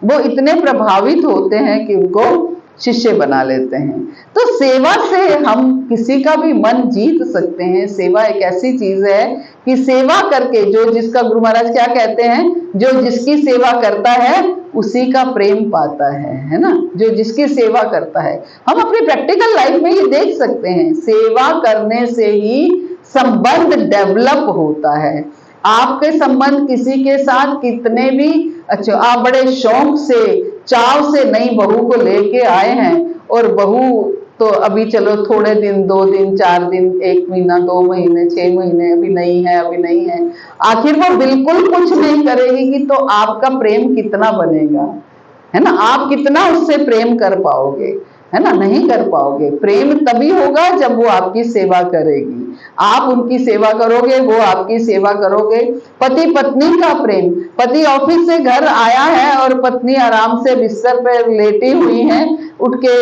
वो इतने प्रभावित होते हैं कि उनको शिष्य बना लेते हैं। तो सेवा से हम किसी का भी मन जीत सकते हैं। सेवा एक ऐसी चीज है कि सेवा करके जो जिसका, गुरु महाराज क्या कहते हैं, जो जिसकी सेवा करता है उसी का प्रेम पाता है ना, जो जिसकी सेवा करता है। हम अपनी प्रैक्टिकल लाइफ में ये देख सकते हैं, सेवा करने से ही संबंध डेवलप होता है। आपके संबंध किसी के साथ कितने भी अच्छा, आप बड़े शौक से चाव से नई बहू को लेके आए हैं, और बहू तो अभी चलो थोड़े दिन, 2 दिन 4 दिन, 1 महीना 2 महीने 6 महीने अभी नहीं है, अभी नहीं है, आखिर वो बिल्कुल कुछ नहीं करेगी कि तो आपका प्रेम कितना बनेगा, है ना, आप कितना उससे प्रेम कर पाओगे, है ना, नहीं कर पाओगे। प्रेम तभी होगा जब वो आपकी सेवा करेगी, आप उनकी सेवा करोगे, वो आपकी सेवा करोगे। पति पत्नी का प्रेम, पति ऑफिस से घर आया है और पत्नी आराम से बिस्तर पर लेटी हुई है, उठ के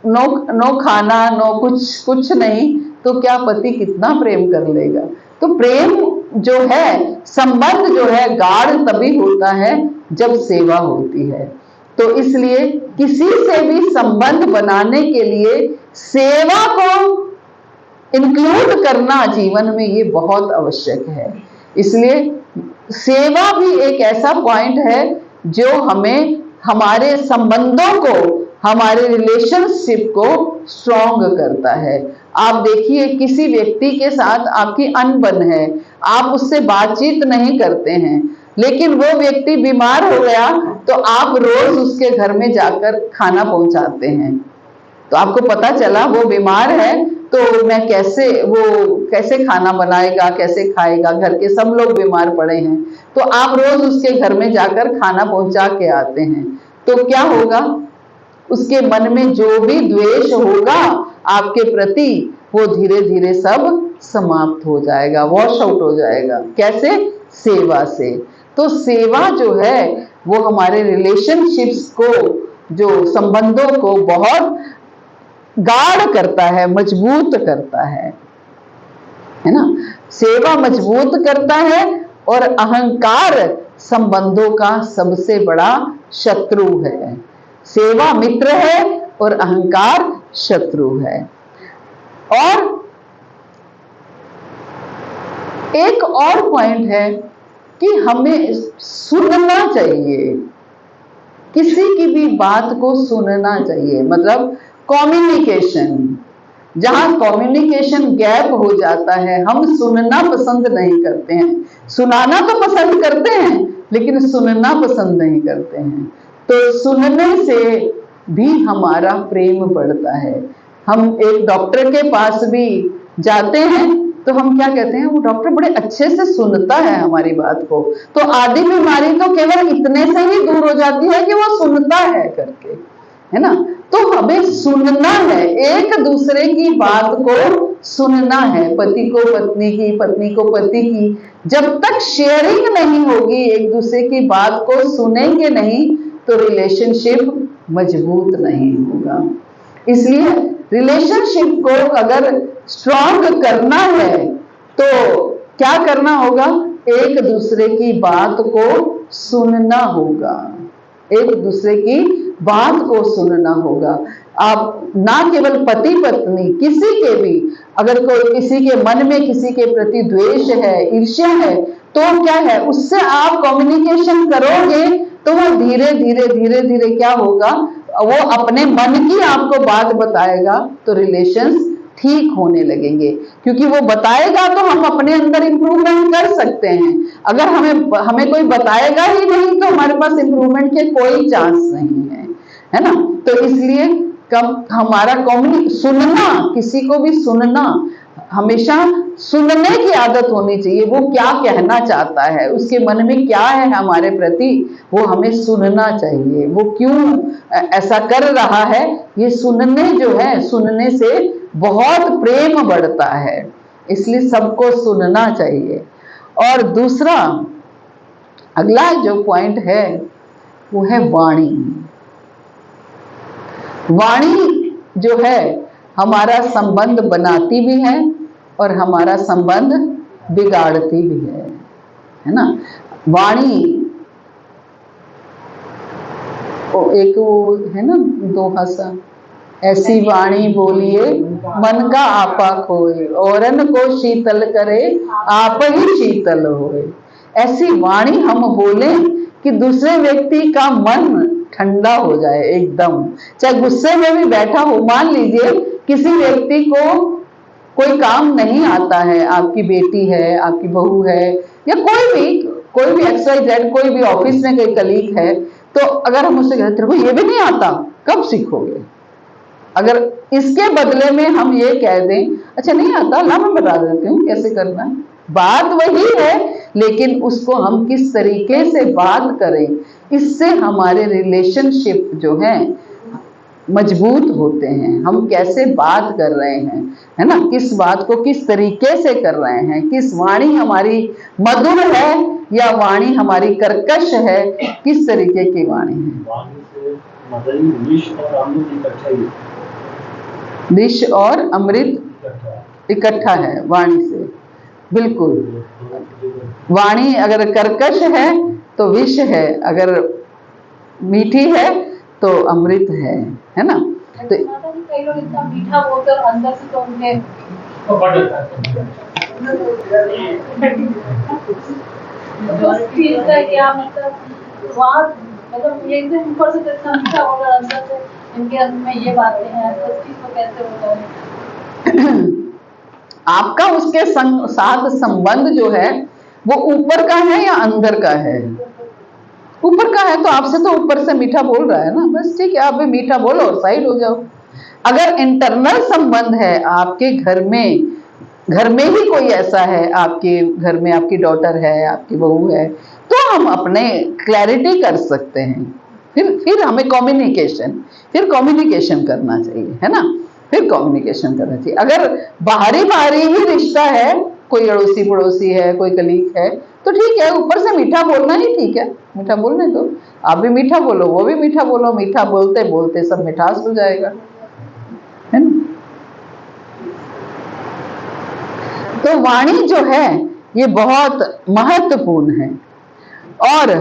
नो खाना, नो कुछ नहीं, तो क्या पति कितना प्रेम कर लेगा। तो प्रेम जो है, संबंध जो है गाढ़ तभी होता है जब सेवा होती है। तो इसलिए किसी से भी संबंध बनाने के लिए सेवा को इंक्लूड करना जीवन में ये बहुत आवश्यक है। इसलिए सेवा भी एक ऐसा पॉइंट है जो हमें हमारे संबंधों को, हमारे रिलेशनशिप को स्ट्रॉन्ग करता है। आप देखिए किसी व्यक्ति के साथ आपकी अनबन है, आप उससे बातचीत नहीं करते हैं, लेकिन वो व्यक्ति बीमार हो गया तो आप रोज उसके घर में जाकर खाना पहुंचाते हैं। तो आपको पता चला वो बीमार है, तो मैं कैसे खाना बनाएगा, कैसे खाएगा, घर के सब लोग बीमार पड़े हैं, तो आप रोज उसके घर में जाकर खाना पहुंचा के आते हैं, तो क्या होगा, उसके मन में जो भी द्वेष होगा आपके प्रति वो धीरे धीरे सब समाप्त हो जाएगा, वॉश आउट हो जाएगा। कैसे? सेवा से। तो सेवा जो है वो हमारे रिलेशनशिप्स को, जो संबंधों को बहुत गाढ़ करता है, मजबूत करता है ना। सेवा मजबूत करता है और अहंकार संबंधों का सबसे बड़ा शत्रु है। सेवा मित्र है और अहंकार शत्रु है। और एक और पॉइंट है कि हमें सुनना चाहिए, किसी की भी बात को सुनना चाहिए, मतलब कम्युनिकेशन। जहां कम्युनिकेशन गैप हो जाता है, हम सुनना पसंद नहीं करते हैं। सुनाना तो पसंद करते हैं लेकिन सुनना पसंद नहीं करते हैं। तो सुनने से भी हमारा प्रेम बढ़ता है। हम एक डॉक्टर के पास भी जाते हैं तो हम क्या कहते हैं, वो डॉक्टर बड़े अच्छे से सुनता है हमारी बात को। तो आधी बीमारी तो केवल इतने से ही दूर हो जाती है कि वो सुनता है करके, है ना। तो हमें सुनना है, एक दूसरे की बात को सुनना है, पति को पत्नी की, पत्नी को पति की। जब तक शेयरिंग नहीं होगी, एक दूसरे की बात को सुनेंगे नहीं, तो रिलेशनशिप मजबूत नहीं होगा। इसलिए रिलेशनशिप को अगर स्ट्रॉन्ग करना है तो क्या करना होगा, एक दूसरे की बात को सुनना होगा, एक दूसरे की बात को सुनना होगा। आप ना केवल पति पत्नी, किसी के भी, अगर कोई किसी के मन में किसी के प्रति द्वेष है, ईर्ष्या है, तो क्या है, उससे आप कम्युनिकेशन करोगे तो वो धीरे धीरे धीरे धीरे क्या होगा, वो अपने मन की आपको बात बताएगा, तो रिलेशंस ठीक होने लगेंगे। क्योंकि वो बताएगा तो हम अपने अंदर इंप्रूवमेंट कर सकते हैं। अगर हमें कोई बताएगा ही नहीं तो हमारे पास इंप्रूवमेंट के कोई चांस नहीं है ना। तो इसलिए हमारा सुनना, किसी को भी सुनना, हमेशा सुनने की आदत होनी चाहिए। वो क्या कहना चाहता है, उसके मन में क्या है हमारे प्रति, वो हमें सुनना चाहिए। वो क्यों ऐसा कर रहा है, ये सुनने जो है, सुनने से बहुत प्रेम बढ़ता है। इसलिए सबको सुनना चाहिए। और दूसरा, अगला जो पॉइंट है वो है वाणी। वाणी जो है हमारा संबंध बनाती भी है और हमारा संबंध बिगाड़ती भी है ना। वाणी एक वो है ना दोहा सा, ऐसी वाणी बोलिए मन का आपा खोए, औरन को शीतल करे आप ही शीतल होए। ऐसी वाणी हम बोले कि दूसरे व्यक्ति का मन ठंडा हो जाए एकदम, चाहे गुस्से में भी बैठा हो। मान लीजिए किसी व्यक्ति को कोई काम नहीं आता है, आपकी बेटी है, आपकी बहू है, या कोई भी XYZ, कोई भी ऑफिस में कोई कलीग है, तो अगर हम उससे कहते हैं ये भी नहीं आता, कब सीखोगे? अगर इसके बदले में हम ये कह दें, अच्छा नहीं आता, ला मैं बता देती हूँ कैसे करना है, बात वही है लेकिन उसको हम किस तरीके से बात करें, इससे हमारे रिलेशनशिप जो है मजबूत होते हैं। हम कैसे बात कर रहे हैं, है ना, किस बात को किस तरीके से कर रहे हैं, किस वाणी हमारी मधुर है या वाणी हमारी कर्कश है, किस तरीके की वाणी है। वाणी से विष और अमृत इकट्ठा ही, विष और अमृत इकट्ठा है वाणी से, बिल्कुल। वाणी अगर कर्कश है तो विष है, अगर मीठी है तो अमृत है ना। तो कई लोग इतना मीठा बोलते हैं अंदर से तो उनके क्या मतलब वहाँ, मतलब ये एकदम ऊपर से इतना मीठा बोल रहा अंदर से इनके अंदर में ये बातें हैं, तो उस चीज को कैसे होता है? आपका उसके साथ संबंध जो है वो ऊपर का है या अंदर का है? ऊपर का है तो आपसे तो ऊपर से मीठा बोल रहा है ना, बस ठीक है, आप भी मीठा बोलो और साइड हो जाओ। अगर इंटरनल संबंध है आपके घर में ही कोई ऐसा है, आपके घर में आपकी डॉटर है, आपकी बहू है, तो हम अपने क्लैरिटी कर सकते हैं। फिर हमें कम्युनिकेशन करना चाहिए, है ना, फिर कम्युनिकेशन करना चाहिए। अगर बाहरी ही रिश्ता है, कोई अड़ोसी पड़ोसी है, कोई कलीग है, तो ठीक है, ऊपर से मीठा बोलना ही ठीक है, मीठा बोलने दो, आप भी मीठा बोलो, वो भी मीठा बोलो, मीठा बोलते बोलते सब मिठास हो जाएगा, है ना। तो वाणी जो है ये बहुत महत्वपूर्ण है। और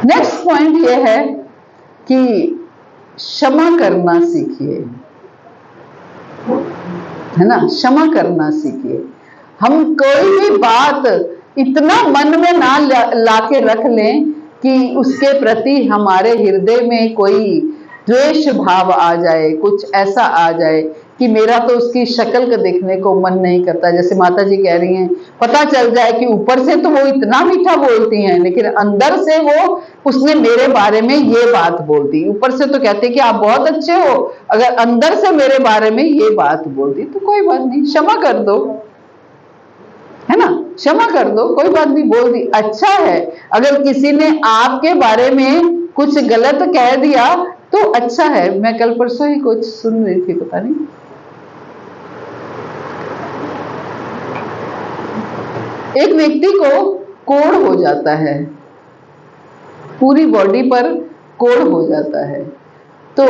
नेक्स्ट पॉइंट ये है कि क्षमा करना सीखिए, है ना, क्षमा करना सीखिए। हम कोई भी बात इतना मन में ना लाके रख लें कि उसके प्रति हमारे हृदय में कोई द्वेष भाव आ जाए, कुछ ऐसा आ जाए कि मेरा तो उसकी शक्ल को देखने को मन नहीं करता। जैसे माता जी कह रही हैं, पता चल जाए कि ऊपर से तो वो इतना मीठा बोलती हैं, लेकिन अंदर से वो उसने मेरे बारे में ये बात बोल दी। ऊपर से तो कहते कि आप बहुत अच्छे हो, अगर अंदर से मेरे बारे में ये बात बोल दी तो कोई बात नहीं, क्षमा कर दो, है ना, क्षमा कर दो, कोई बात नहीं, बोल दी, अच्छा है। अगर किसी ने आपके बारे में कुछ गलत कह दिया तो अच्छा है। मैं कल परसों ही कुछ सुन रही थी, पता नहीं, एक व्यक्ति को कोढ़ हो जाता है, पूरी बॉडी पर कोढ़ हो जाता है, तो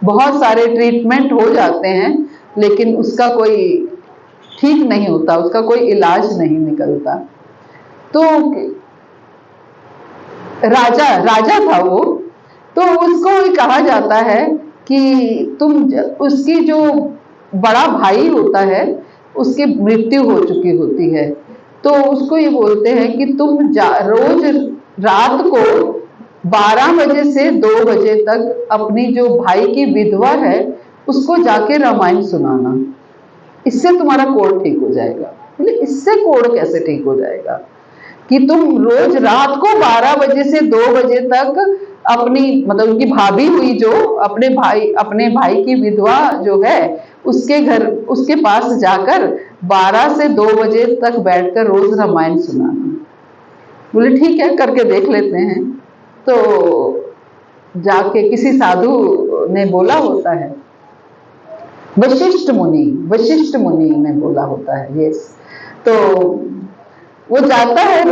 बहुत सारे ट्रीटमेंट हो जाते हैं, लेकिन उसका कोई ठीक नहीं होता, उसका कोई इलाज नहीं निकलता। तो राजा था वो, तो उसको कहा जाता है कि उसकी जो बड़ा भाई होता है उसकी मृत्यु हो चुकी होती है, तो उसको ये बोलते हैं कि तुम रोज रात को 12 बजे से 2 बजे तक अपनी जो भाई की विधवा है उसको जाके रामायण सुनाना, इससे तुम्हारा कोढ़ ठीक हो जाएगा। बोले इससे कोढ़ कैसे ठीक हो जाएगा कि तुम रोज रात को 12 बजे से 2 बजे तक अपनी, मतलब उनकी भाभी हुई जो अपने भाई की विधवा जो है उसके घर, उसके पास जाकर 12 से 2 बजे तक बैठकर रोज रामायण सुनाना। बोले ठीक है, करके देख लेते हैं। तो जाके किसी साधु ने बोला होता है, वशिष्ठ मुनि ने बोला होता है, यस। तो वो जाता है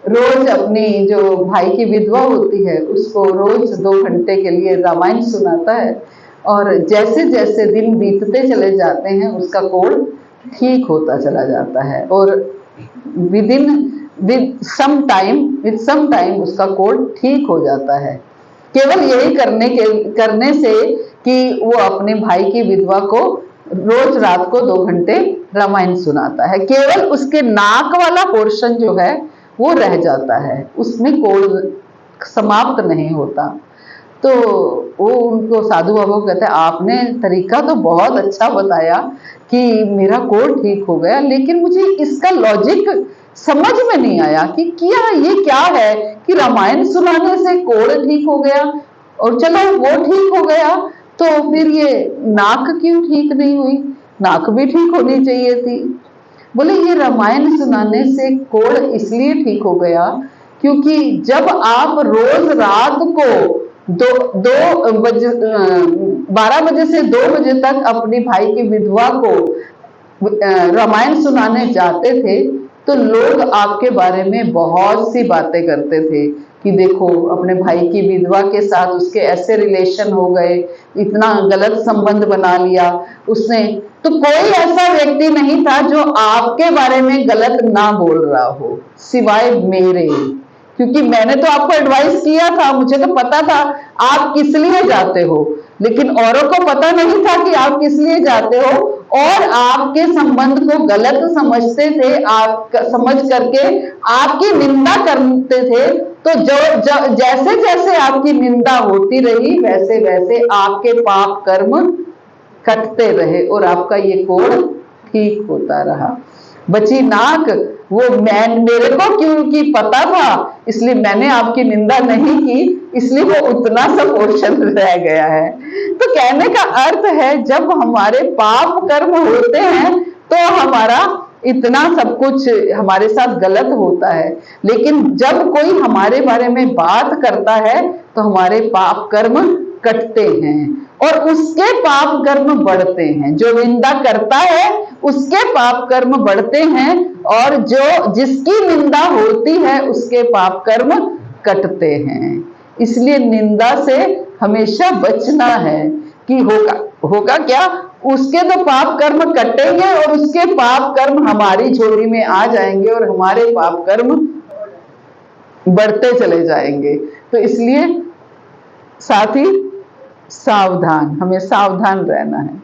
रोज अपनी जो भाई की विधवा होती है उसको रोज 2 घंटे के लिए रामायण सुनाता है, और जैसे जैसे दिन बीतते चले जाते हैं उसका कोढ़ ठीक होता चला जाता है, और विद सम टाइम उसका कोढ़ ठीक हो जाता है। केवल यही करने से कि वो अपने भाई की विधवा को रोज रात को 2 घंटे रामायण सुनाता है, केवल उसके नाक वाला पोर्शन जो है वो रह जाता है, उसमें कोढ़ समाप्त नहीं होता। तो वो उनको साधु बाबा को कहते हैं, आपने तरीका तो बहुत अच्छा बताया कि मेरा कोढ़ ठीक हो गया, लेकिन मुझे इसका लॉजिक समझ में नहीं आया कि ये क्या है कि रामायण सुनाने से कोढ़ ठीक हो गया, और चलो वो ठीक हो गया, तो फिर ये नाक क्यों ठीक नहीं हुई? नाक भी ठीक होनी चाहिए थी। बोले ये रामायण सुनाने से कोढ़ इसलिए ठीक हो गया क्योंकि जब आप रोज रात को 12 बजे से 2 बजे तक अपनी भाई की विधवा को रामायण सुनाने जाते थे, तो लोग आपके बारे में बहुत सी बातें करते थे कि देखो अपने भाई की विधवा के साथ उसके ऐसे रिलेशन हो गए, इतना गलत संबंध बना लिया उसने। तो कोई ऐसा व्यक्ति नहीं था जो आपके बारे में गलत ना बोल रहा हो सिवाय मेरे, क्योंकि मैंने तो आपको एडवाइस किया था, मुझे तो पता था आप किस लिए जाते हो, लेकिन औरों को पता नहीं था कि आप किस लिए जाते हो, और आपके संबंध को गलत समझते थे, आप समझ करके आपकी निंदा करते थे। तो जैसे जैसे आपकी निंदा होती रही वैसे वैसे आपके पाप कर्म कटते रहे और आपका ये कोढ़ ठीक होता रहा। बची नाक, वो मेरे को क्योंकि पता था इसलिए मैंने आपकी निंदा नहीं की, इसलिए वो उतना सा पोर्शन रह गया है। तो कहने का अर्थ है जब हमारे पाप कर्म होते हैं तो हमारा इतना सब कुछ हमारे साथ गलत होता है, लेकिन जब कोई हमारे बारे में बात करता है तो हमारे पाप कर्म कटते हैं और उसके पाप कर्म बढ़ते हैं। जो निंदा करता है उसके पाप कर्म बढ़ते हैं और जो जिसकी निंदा होती है उसके पाप कर्म कटते हैं। इसलिए निंदा से हमेशा बचना है कि होगा क्या, उसके तो पाप कर्म कटेंगे और उसके पाप कर्म हमारी झोली में आ जाएंगे और हमारे पाप कर्म बढ़ते चले जाएंगे। तो इसलिए साथ ही सावधान, हमें सावधान रहना है।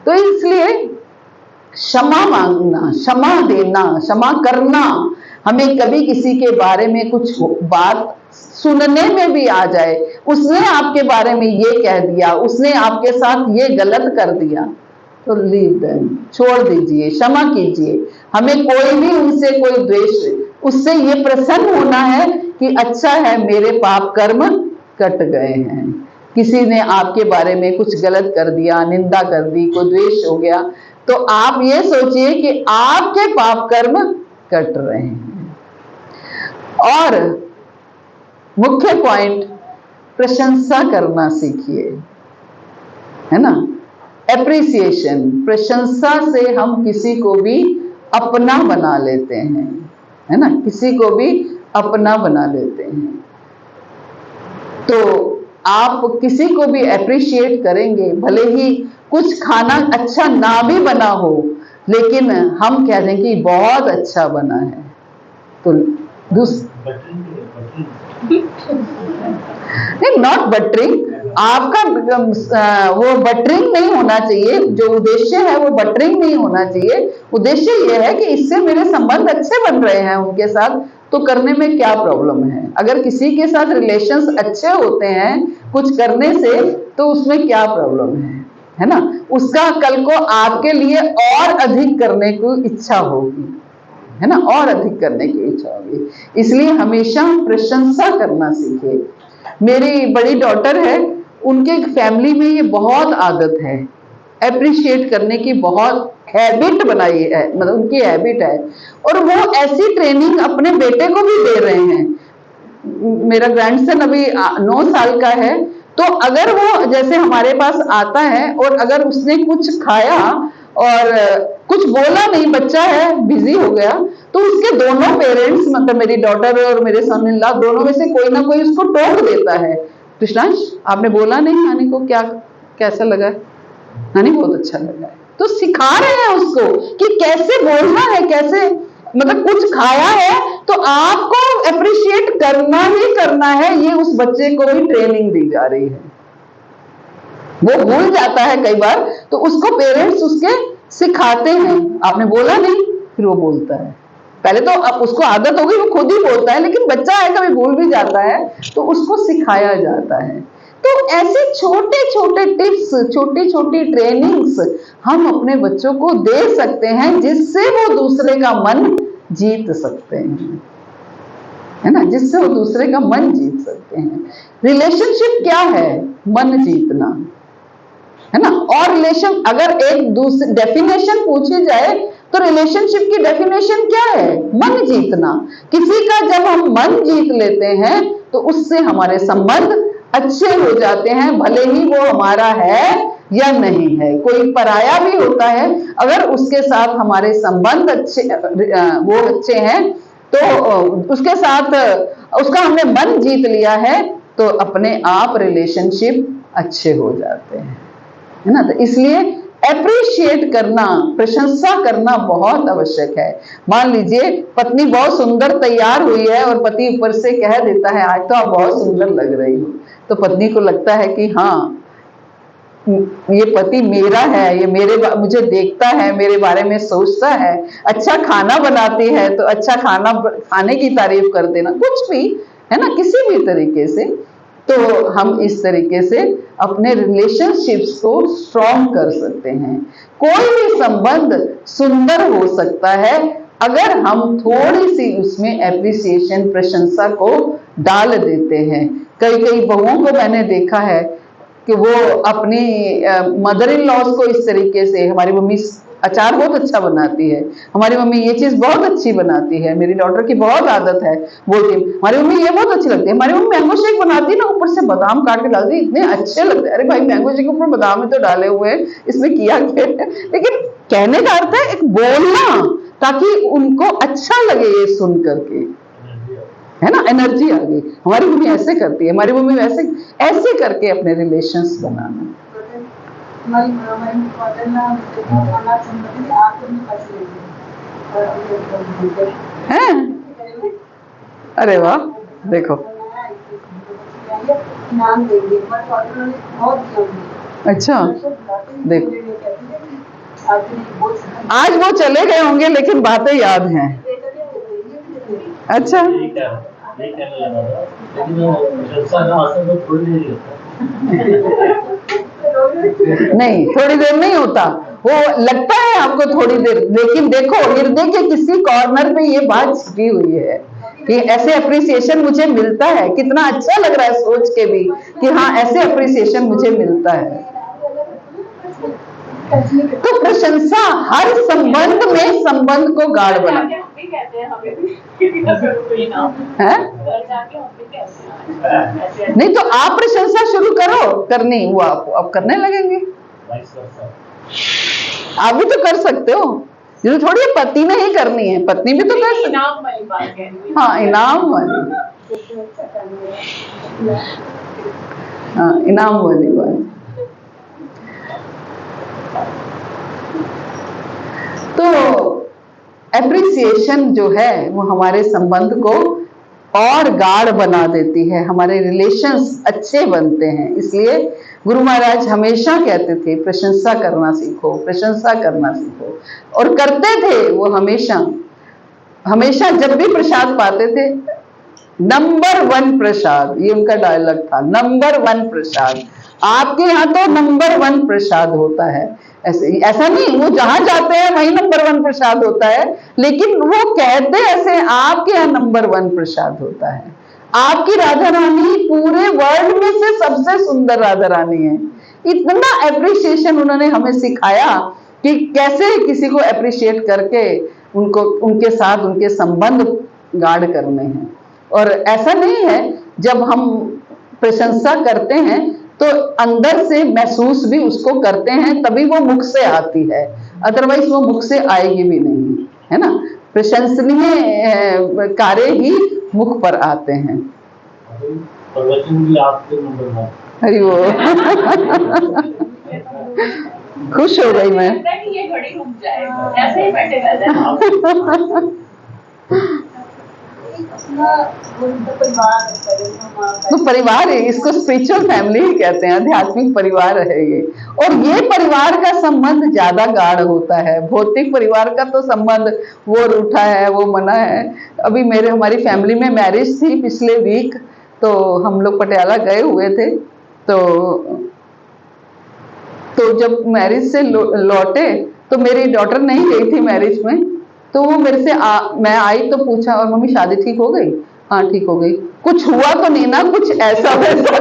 तो इसलिए क्षमा मांगना, क्षमा देना, क्षमा करना, हमें कभी किसी के बारे में कुछ बात सुनने में भी आ जाए, उसने आपके बारे में ये कह दिया, उसने आपके साथ ये गलत कर दिया, तो लीव देम, छोड़ दीजिए, क्षमा कीजिए। हमें कोई भी उनसे कोई द्वेष, उससे ये प्रसन्न होना है कि अच्छा है मेरे पाप कर्म कट गए हैं। किसी ने आपके बारे में कुछ गलत कर दिया, निंदा कर दी, कोई द्वेष हो गया, तो आप ये सोचिए कि आपके पाप कर्म कट रहे हैं। और मुख्य पॉइंट, प्रशंसा करना सीखिए, है ना, एप्रिसिएशन। प्रशंसा से हम किसी को भी अपना बना लेते हैं, है ना, किसी को भी अपना बना लेते हैं। तो आप किसी को भी अप्रिशिएट करेंगे, भले ही कुछ खाना अच्छा ना भी बना हो, लेकिन हम कह दें कि बहुत अच्छा बना है, तो नहीं, नॉट बटरिंग, आपका वो बटरिंग नहीं होना चाहिए, जो उद्देश्य है वो बटरिंग नहीं होना चाहिए। उद्देश्य ये है कि इससे मेरे संबंध अच्छे बन रहे हैं उनके साथ, तो करने में क्या प्रॉब्लम है। अगर किसी के साथ रिलेशंस अच्छे होते हैं कुछ करने से, तो उसमें क्या प्रॉब्लम है ना, उसका कल को आपके लिए और अधिक करने की इच्छा होगी, है ना, और अधिक करने की इच्छा होगी। इसलिए हमेशा प्रशंसा करना सीखे। मेरी बड़ी डॉटर है, उनके फैमिली में ये बहुत आदत है, अप्रिशिएट करने की बहुत हैबिट बनाई है, मतलब उनकी हैबिट है, और वो ऐसी ट्रेनिंग अपने बेटे को भी दे रहे हैं। मेरा ग्रैंडसन अभी 9 साल का है, तो अगर वो जैसे हमारे पास आता है और अगर उसने कुछ खाया और कुछ बोला नहीं, बच्चा है बिजी हो गया, तो उसके दोनों पेरेंट्स, मतलब मेरी डॉटर और मेरे सन इन लॉ, दोनों में से कोई ना कोई उसको टोक देता है, कृष्णांश आपने बोला नहीं नानी को, क्या कैसा लगा? नानी बहुत अच्छा लगा है। तो सिखा रहे हैं उसको कि कैसे बोलना है, कैसे, मतलब कुछ खाया है तो आपको अप्रिशिएट करना ही करना है, ये उस बच्चे को भी ट्रेनिंग दी जा रही है। वो भूल जाता है कई बार, तो उसको पेरेंट्स उसके सिखाते हैं, आपने बोला नहीं, फिर वो बोलता है। पहले तो अब उसको आदत हो गई, वो खुद ही बोलता है, लेकिन बच्चा है कभी भूल भी जाता है, तो उसको सिखाया जाता है। तो ऐसे छोटे छोटे टिप्स, छोटी छोटी ट्रेनिंग्स हम अपने बच्चों को दे सकते हैं, जिससे वो दूसरे का मन जीत सकते हैं, है ना, जिससे वो दूसरे का मन जीत सकते हैं। रिलेशनशिप क्या है? मन जीतना, है ना। और रिलेशन, अगर एक दूसरी डेफिनेशन पूछी जाए तो रिलेशनशिप की डेफिनेशन क्या है? मन जीतना। किसी का जब हम मन जीत लेते हैं तो उससे हमारे संबंध अच्छे हो जाते हैं, भले ही वो हमारा है या नहीं है। कोई पराया भी होता है, अगर उसके साथ हमारे संबंध अच्छे, वो अच्छे हैं, तो उसके साथ उसका हमने मन जीत लिया है, तो अपने आप रिलेशनशिप अच्छे हो जाते हैं, है ना। तो इसलिए अप्रिशिएट करना, प्रशंसा करना बहुत आवश्यक है। मान लीजिए पत्नी बहुत सुंदर तैयार हुई है और पति ऊपर से कह देता है आज तो आप बहुत सुंदर लग रही हो, तो पत्नी को लगता है कि हाँ ये पति मेरा है, ये मुझे देखता है, मेरे बारे में सोचता है। अच्छा खाना बनाती है तो अच्छा खाने की तारीफ कर देना, कुछ भी, है ना, किसी भी तरीके से। तो हम इस तरीके से अपने रिलेशनशिप्स को स्ट्रॉन्ग कर सकते हैं। कोई भी संबंध सुंदर हो सकता है अगर हम थोड़ी सी उसमें एप्रिसिएशन, प्रशंसा को डाल देते हैं। कई कई बहुओं को मैंने देखा है कि वो अपनी मदर इन लॉज को इस तरीके से, हमारी मम्मी अचार बहुत अच्छा बनाती है, हमारी मम्मी ये चीज बहुत अच्छी बनाती है, मेरी डॉटर की बहुत आदत है बोलती है हमारी मम्मी ये बहुत अच्छी लगती है, हमारी मम्मी मैंगो शेक बनाती है ना, ऊपर से बादाम काट के डालती है, इतने अच्छे लगते हैं। अरे भाई मैंगो शेक के ऊपर बादाम ही तो डाले हुए हैं, इसमें किया क्या है? लेकिन कहने का अर्थ है एक बोलना, ताकि उनको अच्छा लगे ये सुन करके, है ना, एनर्जी आ गई। हमारी मम्मी ऐसे करती है, हमारी मम्मी वैसे, ऐसे करके अपने रिलेशंस बनाना। हैं? अरे वाह, देखो, अच्छा देखो, आज वो चले गए होंगे लेकिन बातें याद हैं। अच्छा, नहीं थोड़ी देर नहीं होता, वो लगता है आपको थोड़ी देर, लेकिन देखो हृदय के किसी कॉर्नर पे ये बात छिपी हुई है कि ऐसे अप्रिसिएशन मुझे मिलता है। कितना अच्छा लग रहा है सोच के भी कि हाँ ऐसे अप्रिसिएशन मुझे मिलता है। तो प्रशंसा हर संबंध में संबंध को गाढ़ बना है। नहीं तो आप प्रशंसा शुरू करो करनी, वो आप करने लगेंगे। आप भी तो कर सकते हो, ये थोड़ी पति ने ही करनी है, पत्नी भी तो कर सकती है। हाँ इनाम वाली, हाँ इनाम वाली बात। तो एप्रिसिएशन जो है वो हमारे संबंध को और गाढ़ बना देती है, हमारे रिलेशंस अच्छे बनते हैं। इसलिए गुरु महाराज हमेशा कहते थे प्रशंसा करना सीखो, प्रशंसा करना सीखो, और करते थे वो हमेशा। हमेशा जब भी प्रसाद पाते थे, नंबर 1 प्रसाद, ये उनका डायलॉग था, नंबर 1 प्रसाद। आपके यहाँ तो नंबर 1 प्रसाद होता है, ऐसा नहीं वो जहां जाते हैं वही नंबर 1 प्रसाद होता है, लेकिन वो कहते ऐसे आपके यहाँ नंबर 1 प्रसाद होता है। आपकी राधा रानी पूरे वर्ल्ड में से सबसे सुंदर राधा रानी है। इतना एप्रिसिएशन उन्होंने हमें सिखाया कि कैसे किसी को एप्रिशिएट करके उनको, उनके साथ उनके संबंध गाढ़ करने हैं। और ऐसा नहीं है, जब हम प्रशंसा करते हैं तो अंदर से महसूस भी उसको करते हैं, तभी वो मुख से आती है, अदरवाइज वो मुख से आएगी भी नहीं, है ना। प्रशंसनीय कार्य ही मुख पर आते हैं। प्रवचन भी आपके नंबर 1। हरि वो खुश हो गई मैं। ये घड़ी रुक जाए, ऐसे ही बैठे रहते तो परिवार है, इसको स्पिरिचुअल फैमिली ही कहते हैं, आध्यात्मिक परिवार है ये। और ये परिवार का संबंध ज्यादा गाढ़ होता है। भौतिक परिवार का तो संबंध वो रूठा है, वो मना है। अभी हमारी फैमिली में मैरिज थी पिछले वीक, तो हम लोग पटियाला गए हुए थे। तो जब मैरिज से लौटे तो मेरी डॉटर नहीं गई थी मैरिज में, तो वो मेरे से मैं आई तो पूछा, और मम्मी शादी ठीक हो गई? हाँ ठीक हो गई। कुछ हुआ तो नहीं ना, कुछ ऐसा वैसा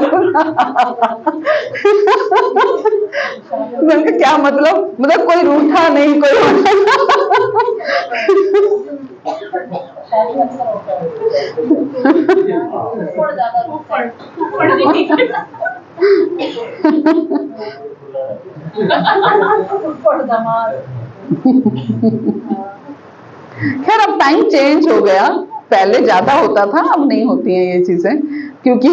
मैंने क्या मतलब कोई रूठा नहीं, कोई खैर अब टाइम चेंज हो गया, पहले ज्यादा होता था, अब नहीं होती हैं ये चीजें, क्योंकि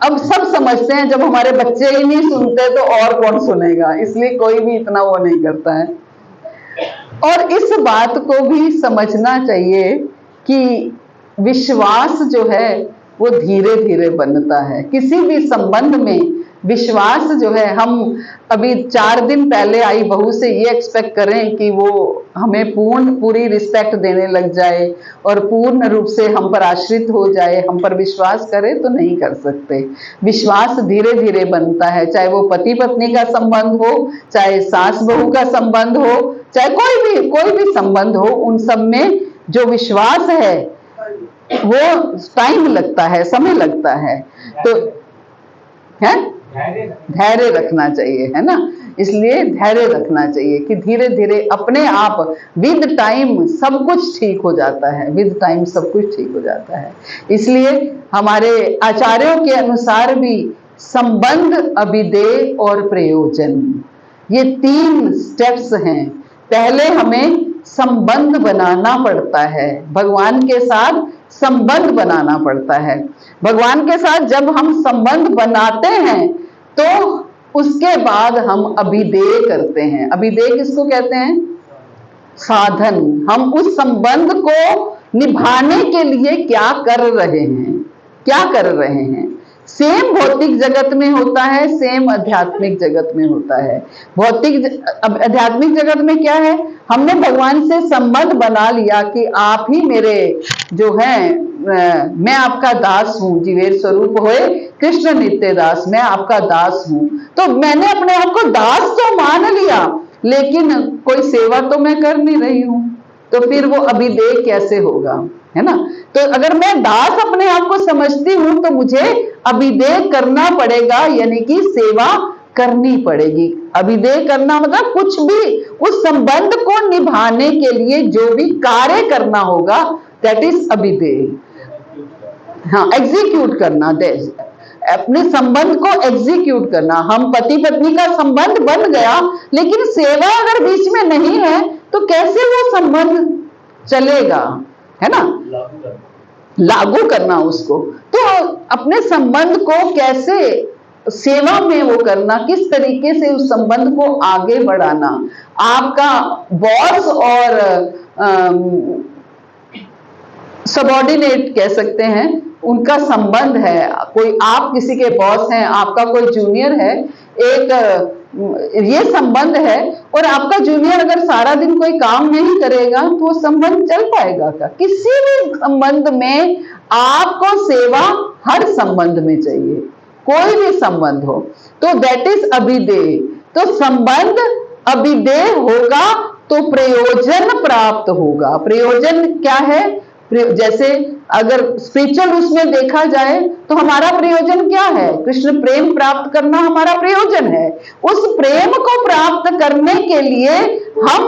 अब सब समझते हैं जब हमारे बच्चे ही नहीं सुनते तो और कौन सुनेगा, इसलिए कोई भी इतना वो नहीं करता है। और इस बात को भी समझना चाहिए कि विश्वास जो है वो धीरे धीरे बनता है। किसी भी संबंध में विश्वास जो है, हम अभी 4 दिन पहले आई बहू से ये एक्सपेक्ट करें कि वो हमें पूरी रिस्पेक्ट देने लग जाए और पूर्ण रूप से हम पर आश्रित हो जाए, हम पर विश्वास करे, तो नहीं कर सकते। विश्वास धीरे धीरे बनता है, चाहे वो पति पत्नी का संबंध हो, चाहे सास बहू का संबंध हो, चाहे कोई भी संबंध हो, उन सब में जो विश्वास है वो टाइम लगता है, समय लगता है, तो है धैर्य रखना चाहिए, है ना। इसलिए धैर्य रखना चाहिए कि धीरे धीरे अपने आप विद टाइम सब कुछ ठीक हो जाता है, विद टाइम सब कुछ ठीक हो जाता है। इसलिए हमारे आचार्यों के अनुसार भी संबंध, अभिदेय और प्रयोजन, ये 3 स्टेप्स हैं। पहले हमें संबंध बनाना पड़ता है, भगवान के साथ संबंध बनाना पड़ता है। भगवान के साथ जब हम संबंध बनाते हैं तो उसके बाद हम अभिदेय करते हैं। अभिदेय किसको कहते हैं? साधन। हम उस संबंध को निभाने के लिए क्या कर रहे हैं, क्या कर रहे हैं। सेम भौतिक जगत में होता है, सेम आध्यात्मिक जगत में होता है। आध्यात्मिक जगत में क्या है, हमने भगवान से संबंध बना लिया कि आप ही मेरे जो हैं, मैं आपका दास हूँ, जीवेर स्वरूप होए कृष्ण नित्य दास, मैं आपका दास हूँ। तो मैंने अपने आप को दास तो मान लिया, लेकिन कोई सेवा तो मैं कर नहीं रही हूँ, तो फिर वो अभिदेय कैसे होगा, है ना। तो अगर मैं दास अपने आप को समझती हूँ तो मुझे अभिदेय करना पड़ेगा, यानी कि सेवा करनी पड़ेगी। अभिदेय करना मतलब कुछ भी उस संबंध को निभाने के लिए जो भी कार्य करना होगा, दैट इज अभिदेय। हाँ, एग्जीक्यूट करना, अपने संबंध को एग्जीक्यूट करना। हम पति पत्नी का संबंध बन गया, लेकिन सेवा अगर बीच में नहीं है तो कैसे वो संबंध चलेगा, है ना। लागू करना उसको, तो अपने संबंध को कैसे सेवा में वो करना, किस तरीके से उस संबंध को आगे बढ़ाना। आपका बॉस और सबॉर्डिनेट कह सकते हैं, उनका संबंध है। कोई आप किसी के बॉस हैं, आपका कोई जूनियर है, एक ये संबंध है, और आपका जूनियर अगर सारा दिन कोई काम नहीं करेगा तो वो संबंध चल पाएगा क्या? किसी भी संबंध में आपको सेवा हर संबंध में चाहिए, कोई भी संबंध हो, तो दैट इज अभिदेय। तो संबंध अभिदेय होगा तो प्रयोजन प्राप्त होगा। प्रयोजन क्या है? जैसे अगर स्पिरिचुअल उसमें देखा जाए तो हमारा प्रयोजन क्या है? कृष्ण प्रेम प्राप्त करना हमारा प्रयोजन है। उस प्रेम को प्राप्त करने के लिए हम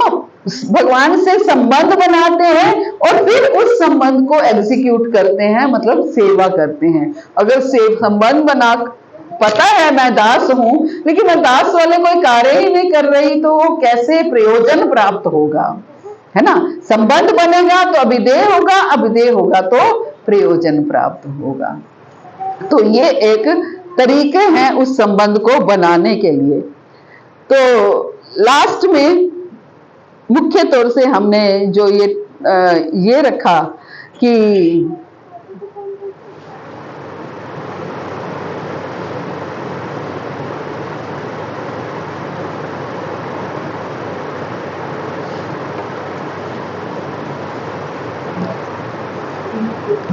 भगवान से संबंध बनाते हैं और फिर उस संबंध को एग्जीक्यूट करते हैं, मतलब सेवा करते हैं। अगर संबंध बना, पता है मैं दास हूं, लेकिन मैं दास वाले कोई कार्य ही नहीं कर रही, तो वो कैसे प्रयोजन प्राप्त होगा, है ना। संबंध बनेगा तो अभिदेय होगा, अभिदेय होगा तो प्रयोजन प्राप्त होगा। तो ये एक तरीके हैं उस संबंध को बनाने के लिए। तो लास्ट में मुख्य तौर से हमने जो ये रखा कि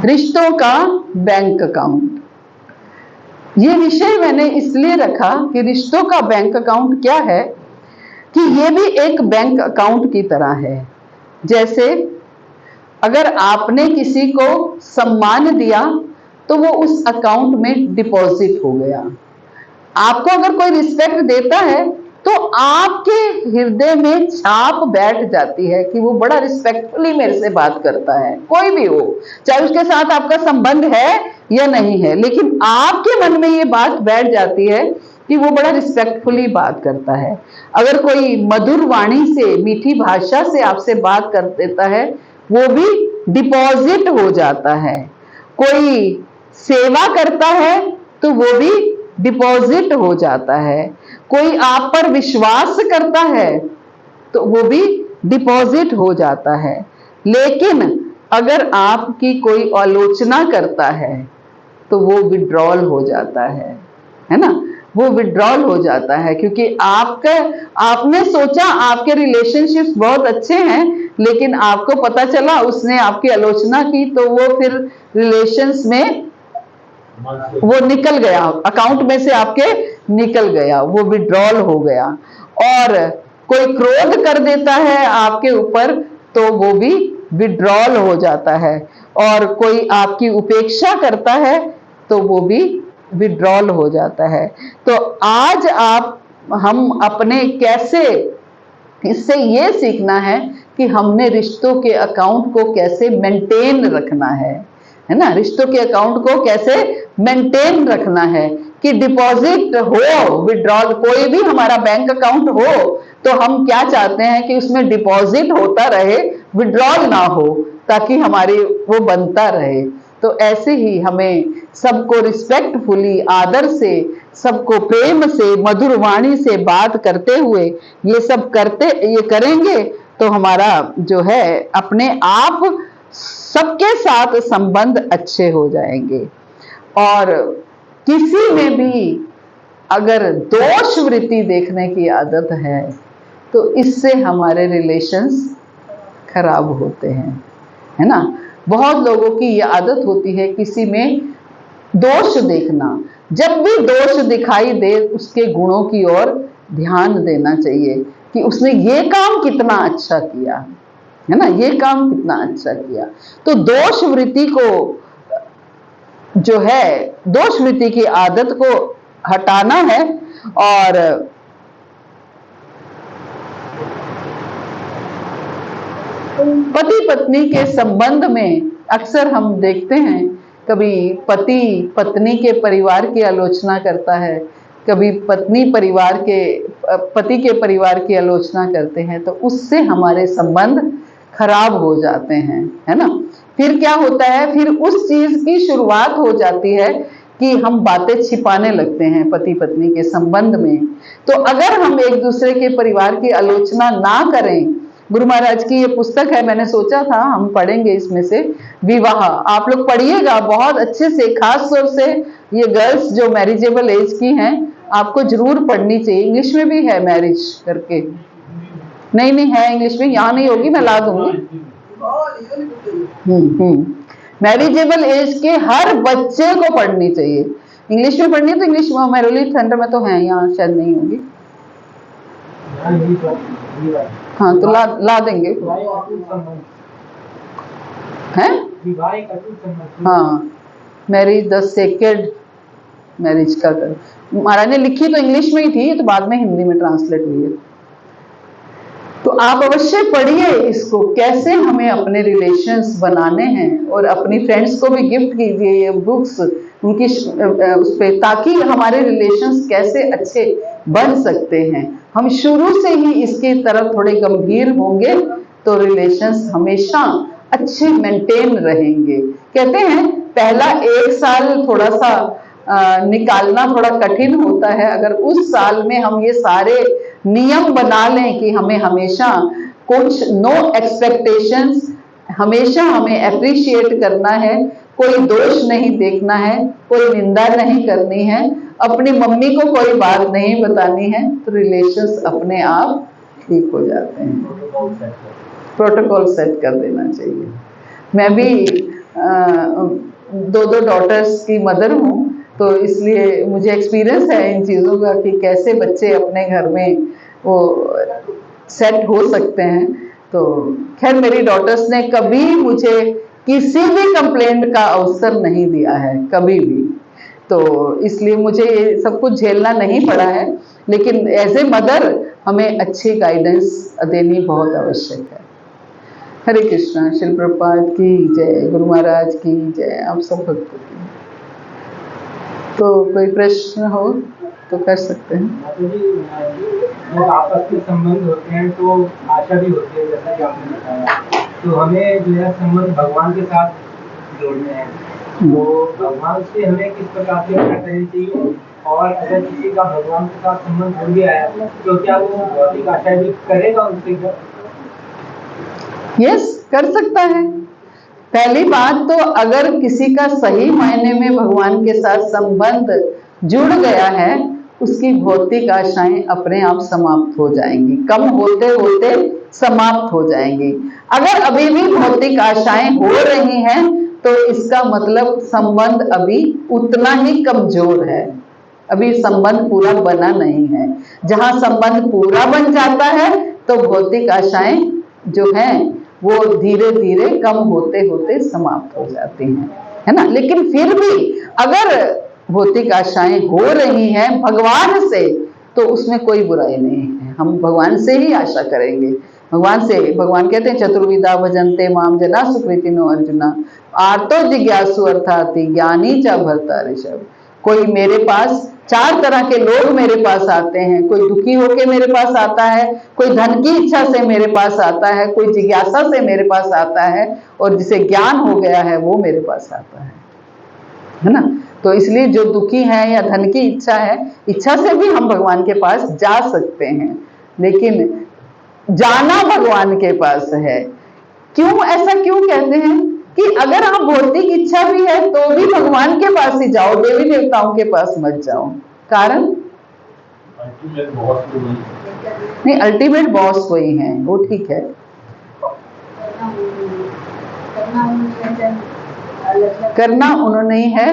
रिश्तों का बैंक अकाउंट, ये विषय मैंने इसलिए रखा कि रिश्तों का बैंक अकाउंट क्या है, कि ये भी एक बैंक अकाउंट की तरह है। जैसे अगर आपने किसी को सम्मान दिया तो वो उस अकाउंट में डिपॉजिट हो गया। आपको अगर कोई रिस्पेक्ट देता है तो आपके हृदय में छाप बैठ जाती है कि वो बड़ा रिस्पेक्टफुली मेरे से बात करता है, कोई भी हो, चाहे उसके साथ आपका संबंध है या नहीं है, लेकिन आपके मन में ये बात बैठ जाती है कि वो बड़ा रिस्पेक्टफुली बात करता है। अगर कोई मधुर वाणी से, मीठी भाषा से आपसे बात कर देता है, वो भी डिपॉजिट हो जाता है। कोई सेवा करता है तो वो भी डिपॉजिट हो जाता है। कोई आप पर विश्वास करता है तो वो भी डिपॉजिट हो जाता है। लेकिन अगर आपकी कोई आलोचना करता है तो वो विड्रॉल हो जाता है ना, वो विड्रॉल हो जाता है, क्योंकि आपने सोचा आपके रिलेशनशिप्स बहुत अच्छे हैं, लेकिन आपको पता चला उसने आपकी आलोचना की, तो वो फिर रिलेशंस में वो निकल गया, अकाउंट में से आपके निकल गया, वो विड्रॉल हो गया। और कोई क्रोध कर देता है आपके ऊपर तो वो भी विड्रॉल हो जाता है, और कोई आपकी उपेक्षा करता है तो वो भी विड्रॉल हो जाता है। तो आज हम अपने कैसे, इससे ये सीखना है कि हमने रिश्तों के अकाउंट को कैसे मेंटेन रखना है ना, रिश्तों के अकाउंट को कैसे मेंटेन रखना है कि डिपॉजिट हो, विड्रॉल, कोई भी हमारा बैंक अकाउंट हो तो हम क्या चाहते हैं कि उसमें डिपॉजिट होता रहे, विड्रॉल ना हो, ताकि हमारी वो बनता रहे। तो ऐसे ही हमें सबको रिस्पेक्टफुली, आदर से, सबको प्रेम से, मधुर वाणी से बात करते हुए ये करेंगे तो हमारा जो है अपने आप सबके साथ संबंध अच्छे हो जाएंगे। और किसी में भी अगर दोष वृत्ति देखने की आदत है तो इससे हमारे रिलेशंस खराब होते हैं, है ना। बहुत लोगों की ये आदत होती है किसी में दोष देखना। जब भी दोष दिखाई दे उसके गुणों की ओर ध्यान देना चाहिए कि उसने ये काम कितना अच्छा किया, है ना, ये काम कितना अच्छा किया। तो दोष वृत्ति को जो है, दोष वृत्ति की आदत को हटाना है। और पति पत्नी के संबंध में अक्सर हम देखते हैं, कभी पति पत्नी के परिवार की आलोचना करता है, कभी पत्नी पति के परिवार की आलोचना करते हैं, तो उससे हमारे संबंध खराब हो जाते हैं, है ना। फिर क्या होता है, फिर उस चीज की शुरुआत हो जाती है कि हम बातें छिपाने लगते हैं पति पत्नी के संबंध में। तो अगर हम एक दूसरे के परिवार की आलोचना ना करें, गुरु महाराज की ये पुस्तक है, मैंने सोचा था हम पढ़ेंगे इसमें से विवाह, आप लोग पढ़िएगा बहुत अच्छे से, खास तौर से ये गर्ल्स जो मैरिजेबल एज की हैं आपको जरूर पढ़नी चाहिए। इंग्लिश में भी है मैरिज करके, नहीं है इंग्लिश में, यहाँ नहीं होगी, मैं ला दूंगी। मैरिजेबल एज के हर बच्चे को पढ़नी चाहिए, इंग्लिश में पढ़नी है तो इंग्लिश मेरोली सेंटर में तो है, यहाँ शायद नहीं होगी। हाँ तो ला देंगे हैं। हाँ, मैरिज द सेक्रेड मैरिज का महाराज ने लिखी तो इंग्लिश में ही थी, तो बाद में हिंदी में ट्रांसलेट हुई है। तो आप अवश्य पढ़िए इसको, कैसे हमें अपने रिलेशंस बनाने हैं, और अपनी फ्रेंड्स को भी गिफ्ट कीजिए ये बुक्स उनकी उस पे, ताकि हमारे रिलेशंस कैसे अच्छे बन सकते हैं। हम शुरू से ही इसकी तरफ थोड़े गंभीर होंगे तो रिलेशंस हमेशा अच्छे मेंटेन रहेंगे। कहते हैं पहला 1 साल थोड़ा सा निकालना थोड़ा कठिन होता है, अगर उस साल में हम ये सारे नियम बना लें कि हमें हमेशा कुछ नो एक्सपेक्टेशंस, हमेशा हमें अप्रिशिएट करना है, कोई दोष नहीं देखना है, कोई निंदा नहीं करनी है, अपनी मम्मी को कोई बात नहीं बतानी है, तो रिलेशंस अपने आप ठीक हो जाते हैं। प्रोटोकॉल सेट कर देना चाहिए। मैं भी 2 डॉटर्स की मदर हूँ, तो इसलिए मुझे एक्सपीरियंस है इन चीज़ों का कि कैसे बच्चे अपने घर में वो सेट हो सकते हैं। तो खैर मेरी डॉटर्स ने कभी मुझे किसी भी कंप्लेंट का अवसर नहीं दिया है, कभी भी, तो इसलिए मुझे ये सब कुछ झेलना नहीं पड़ा है। लेकिन एज ए मदर हमें अच्छी गाइडेंस देनी बहुत आवश्यक है। हरे कृष्णा। श्री प्रभुपाद की जय, गुरु महाराज की जय, आप सब भक्तों की। तो कोई प्रश्न हो तो कर सकते हैं। जब आपस के संबंध होते हैं तो आशा भी होती है, जैसा कि आपने बताया, तो हमें जो है संबंध भगवान के साथ जोड़ने हैं, तो भगवान से हमें किस प्रकार से बात करनी चाहिए, और अगर किसी का भगवान के साथ संबंध जुड़ गया है तो क्या वो भौतिक आशा भी करेगा उनसे? यस, कर सकता है। पहली बात तो अगर किसी का सही मायने में भगवान के साथ संबंध जुड़ गया है, उसकी भौतिक आशाएं अपने आप समाप्त हो जाएंगी, कम होते होते समाप्त हो जाएंगी। अगर अभी भी भौतिक आशाएं हो रही हैं तो इसका मतलब संबंध अभी उतना ही कमजोर है, अभी संबंध पूरा बना नहीं है। जहाँ संबंध पूरा बन जाता है तो भौतिक आशाएं जो हैं वो धीरे धीरे कम होते होते समाप्त हो जाती हैं, है ना। लेकिन फिर भी अगर भौतिक आशाएं हो रही हैं भगवान से तो उसमें कोई बुराई नहीं है, हम भगवान से ही आशा करेंगे। भगवान से, भगवान कहते हैं चतुर्विधा भजन्ते माम जना सुकृतिनो अर्जुना आर्तो जिज्ञासु अर्थाति ज्ञानी च भर्ता ऋषभ। कोई मेरे पास, 4 तरह के लोग मेरे पास आते हैं। कोई दुखी होके मेरे पास आता है, कोई धन की इच्छा से मेरे पास आता है, कोई जिज्ञासा से मेरे पास आता है, और जिसे ज्ञान हो गया है वो मेरे पास आता है ना। तो इसलिए जो दुखी है या धन की इच्छा है, इच्छा से भी हम भगवान के पास जा सकते हैं, लेकिन जाना भगवान के पास है। क्यों, ऐसा क्यों कहते हैं कि अगर आप भौतिक इच्छा भी है तो भी भगवान के पास ही जाओ, देवी देवताओं के पास मत जाओ। कारण नहीं, अल्टीमेट बॉस वही है, वो ठीक है। करना उन्होंने ही है,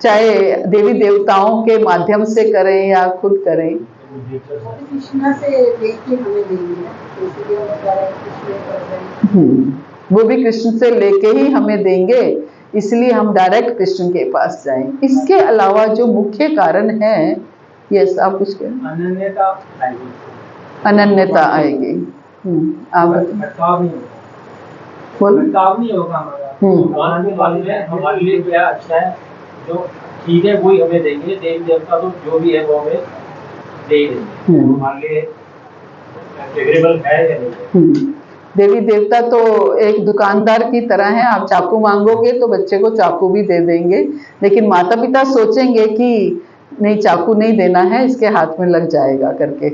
चाहे देवी देवताओं के माध्यम से करें या खुद करें। कृष्णा से लेके हमें देंगे, इसलिए वो कह रहे हैं कृष्ण कर रहे हैं। वो भी कृष्ण से लेके ही हमें देंगे, इसलिए हम डायरेक्ट कृष्ण के पास जाएं। इसके अलावा जो मुख्य कारण है, ये आप कुछ कहें। अनन्यता आएगी, अनन्यता आएगी। आप भटकाव नहीं होगा हमारा। हमारे लिए क्या अच्छा है, जो ठीक है वही हमें देंगे। देवी देवता तो जो भी है वो हमें दे देंगे, हमारे लिए फेवरेबल है या नहीं। देवी देवता तो एक दुकानदार की तरह है, आप चाकू मांगोगे तो बच्चे को चाकू भी दे देंगे, लेकिन माता पिता सोचेंगे कि नहीं चाकू नहीं देना है, इसके हाथ में लग जाएगा करके।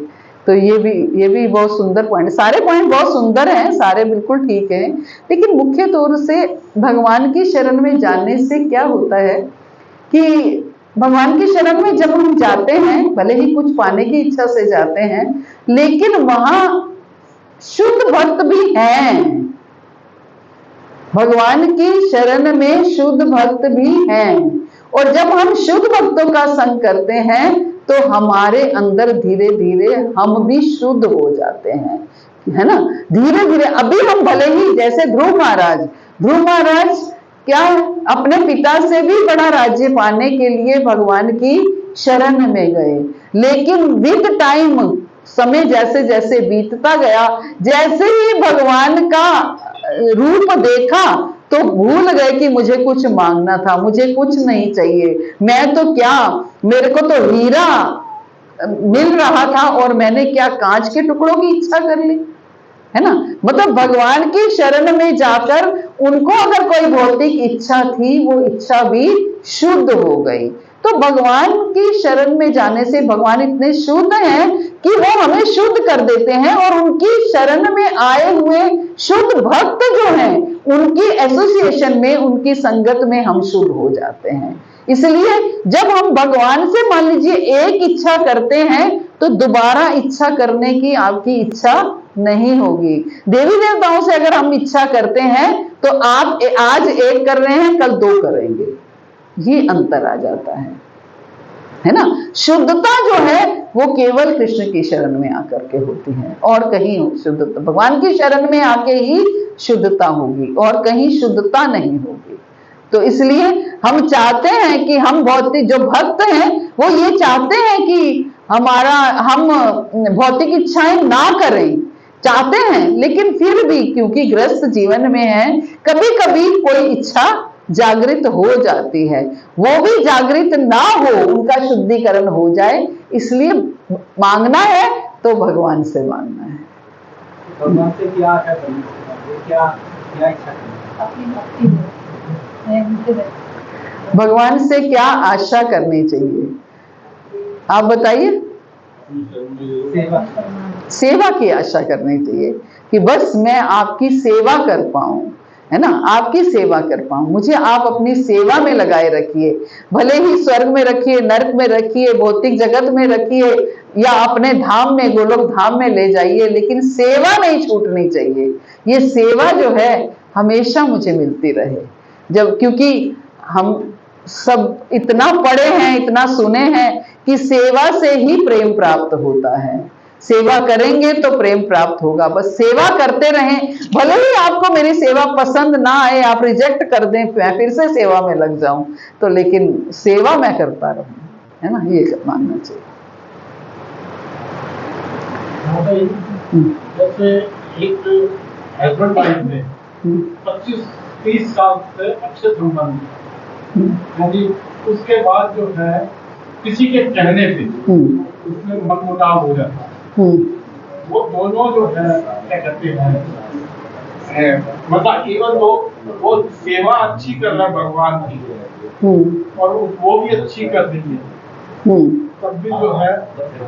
तो ये भी बहुत सुंदर पॉइंट, सारे पॉइंट बहुत सुंदर हैं, सारे बिल्कुल ठीक हैं, लेकिन मुख्य तौर से भगवान की शरण में जाने से क्या होता है कि भगवान की शरण में जब हम जाते हैं, भले ही कुछ पाने की इच्छा से जाते हैं, लेकिन वहां शुद्ध भक्त भी हैं। भगवान की शरण में शुद्ध भक्त भी हैं, और जब हम शुद्ध भक्तों का संग करते हैं तो हमारे अंदर धीरे धीरे हम भी शुद्ध हो जाते हैं, है ना। धीरे धीरे अभी हम भले ही जैसे ध्रुव महाराज क्या अपने पिता से भी बड़ा राज्य पाने के लिए भगवान की शरण में गए, लेकिन विद टाइम, समय जैसे जैसे बीतता गया, जैसे ही भगवान का रूप देखा तो भूल गए कि मुझे कुछ मांगना था, मुझे कुछ नहीं चाहिए, मैं तो क्या, मेरे को तो हीरा मिल रहा था और मैंने क्या कांच के टुकड़ों की इच्छा कर ली, है ना। मतलब भगवान की शरण में जाकर उनको अगर कोई भौतिक इच्छा थी, वो इच्छा भी शुद्ध हो गई। तो भगवान की शरण में जाने से भगवान इतने शुद्ध हैं कि वो हमें शुद्ध कर देते हैं, और उनकी शरण में आए हुए शुद्ध भक्त जो हैं, उनकी एसोसिएशन में, उनकी संगत में हम शुद्ध हो जाते हैं। इसलिए जब हम भगवान से मान लीजिए एक इच्छा करते हैं तो दोबारा इच्छा करने की आपकी इच्छा नहीं होगी। देवी देवताओं से अगर हम इच्छा करते हैं तो आप आज एक कर रहे हैं, कल 2 करेंगे, ये अंतर आ जाता है ना। शुद्धता जो है वो केवल कृष्ण की शरण में आकर के होती है, और कहीं शुद्धता भगवान की शरण में आके ही शुद्धता होगी, और कहीं शुद्धता नहीं होगी। तो इसलिए हम चाहते हैं कि हम भौतिक, जो भक्त हैं वो ये चाहते हैं कि हम भौतिक इच्छाएं ना करें, चाहते हैं, लेकिन फिर भी क्योंकि ग्रस्त जीवन में है, कभी कभी कोई इच्छा जागृत हो जाती है, वो भी जागृत ना हो, उनका शुद्धिकरण हो जाए, इसलिए मांगना है तो भगवान से मांगना है। भगवान से क्या आशा करनी चाहिए, क्या इच्छा करनी चाहिए? भगवान से क्या आशा करनी चाहिए, आप बताइए। सेवा की आशा करनी चाहिए कि बस मैं आपकी सेवा कर पाऊं, है ना, आपकी सेवा कर पाऊं, मुझे आप अपनी सेवा में लगाए रखिए, भले ही स्वर्ग में रखिए, नरक में रखिए, भौतिक जगत में रखिए, या अपने धाम में, गोलोक धाम में ले जाइए, लेकिन सेवा नहीं छूटनी चाहिए। ये सेवा जो है हमेशा मुझे मिलती रहे, जब क्योंकि हम सब इतना पढ़े हैं, इतना सुने हैं कि कि सेवा से ही प्रेम प्राप्त होता है। सेवा करेंगे तो प्रेम प्राप्त होगा। बस सेवा करते रहें, भले ही आपको मेरी सेवा पसंद ना आए, आप रिजेक्ट कर दें, मैं फिर से सेवा में लग जाऊं, तो लेकिन सेवा मैं करता रहूं, है ना, ये मानना चाहिए। जैसे एक हस्बैंड वाइफ में 25-30 साल से अच्छे संबंध है जी, उसके बाद जो है किसी के कहने पे उसमें मनमुटाव हो जाता है, वो दोनों जो है क्या कहते हैं, मतलब इवन वो सेवा अच्छी कर रहा है भगवान की और वो भी अच्छी कर रही है, तब भी जो है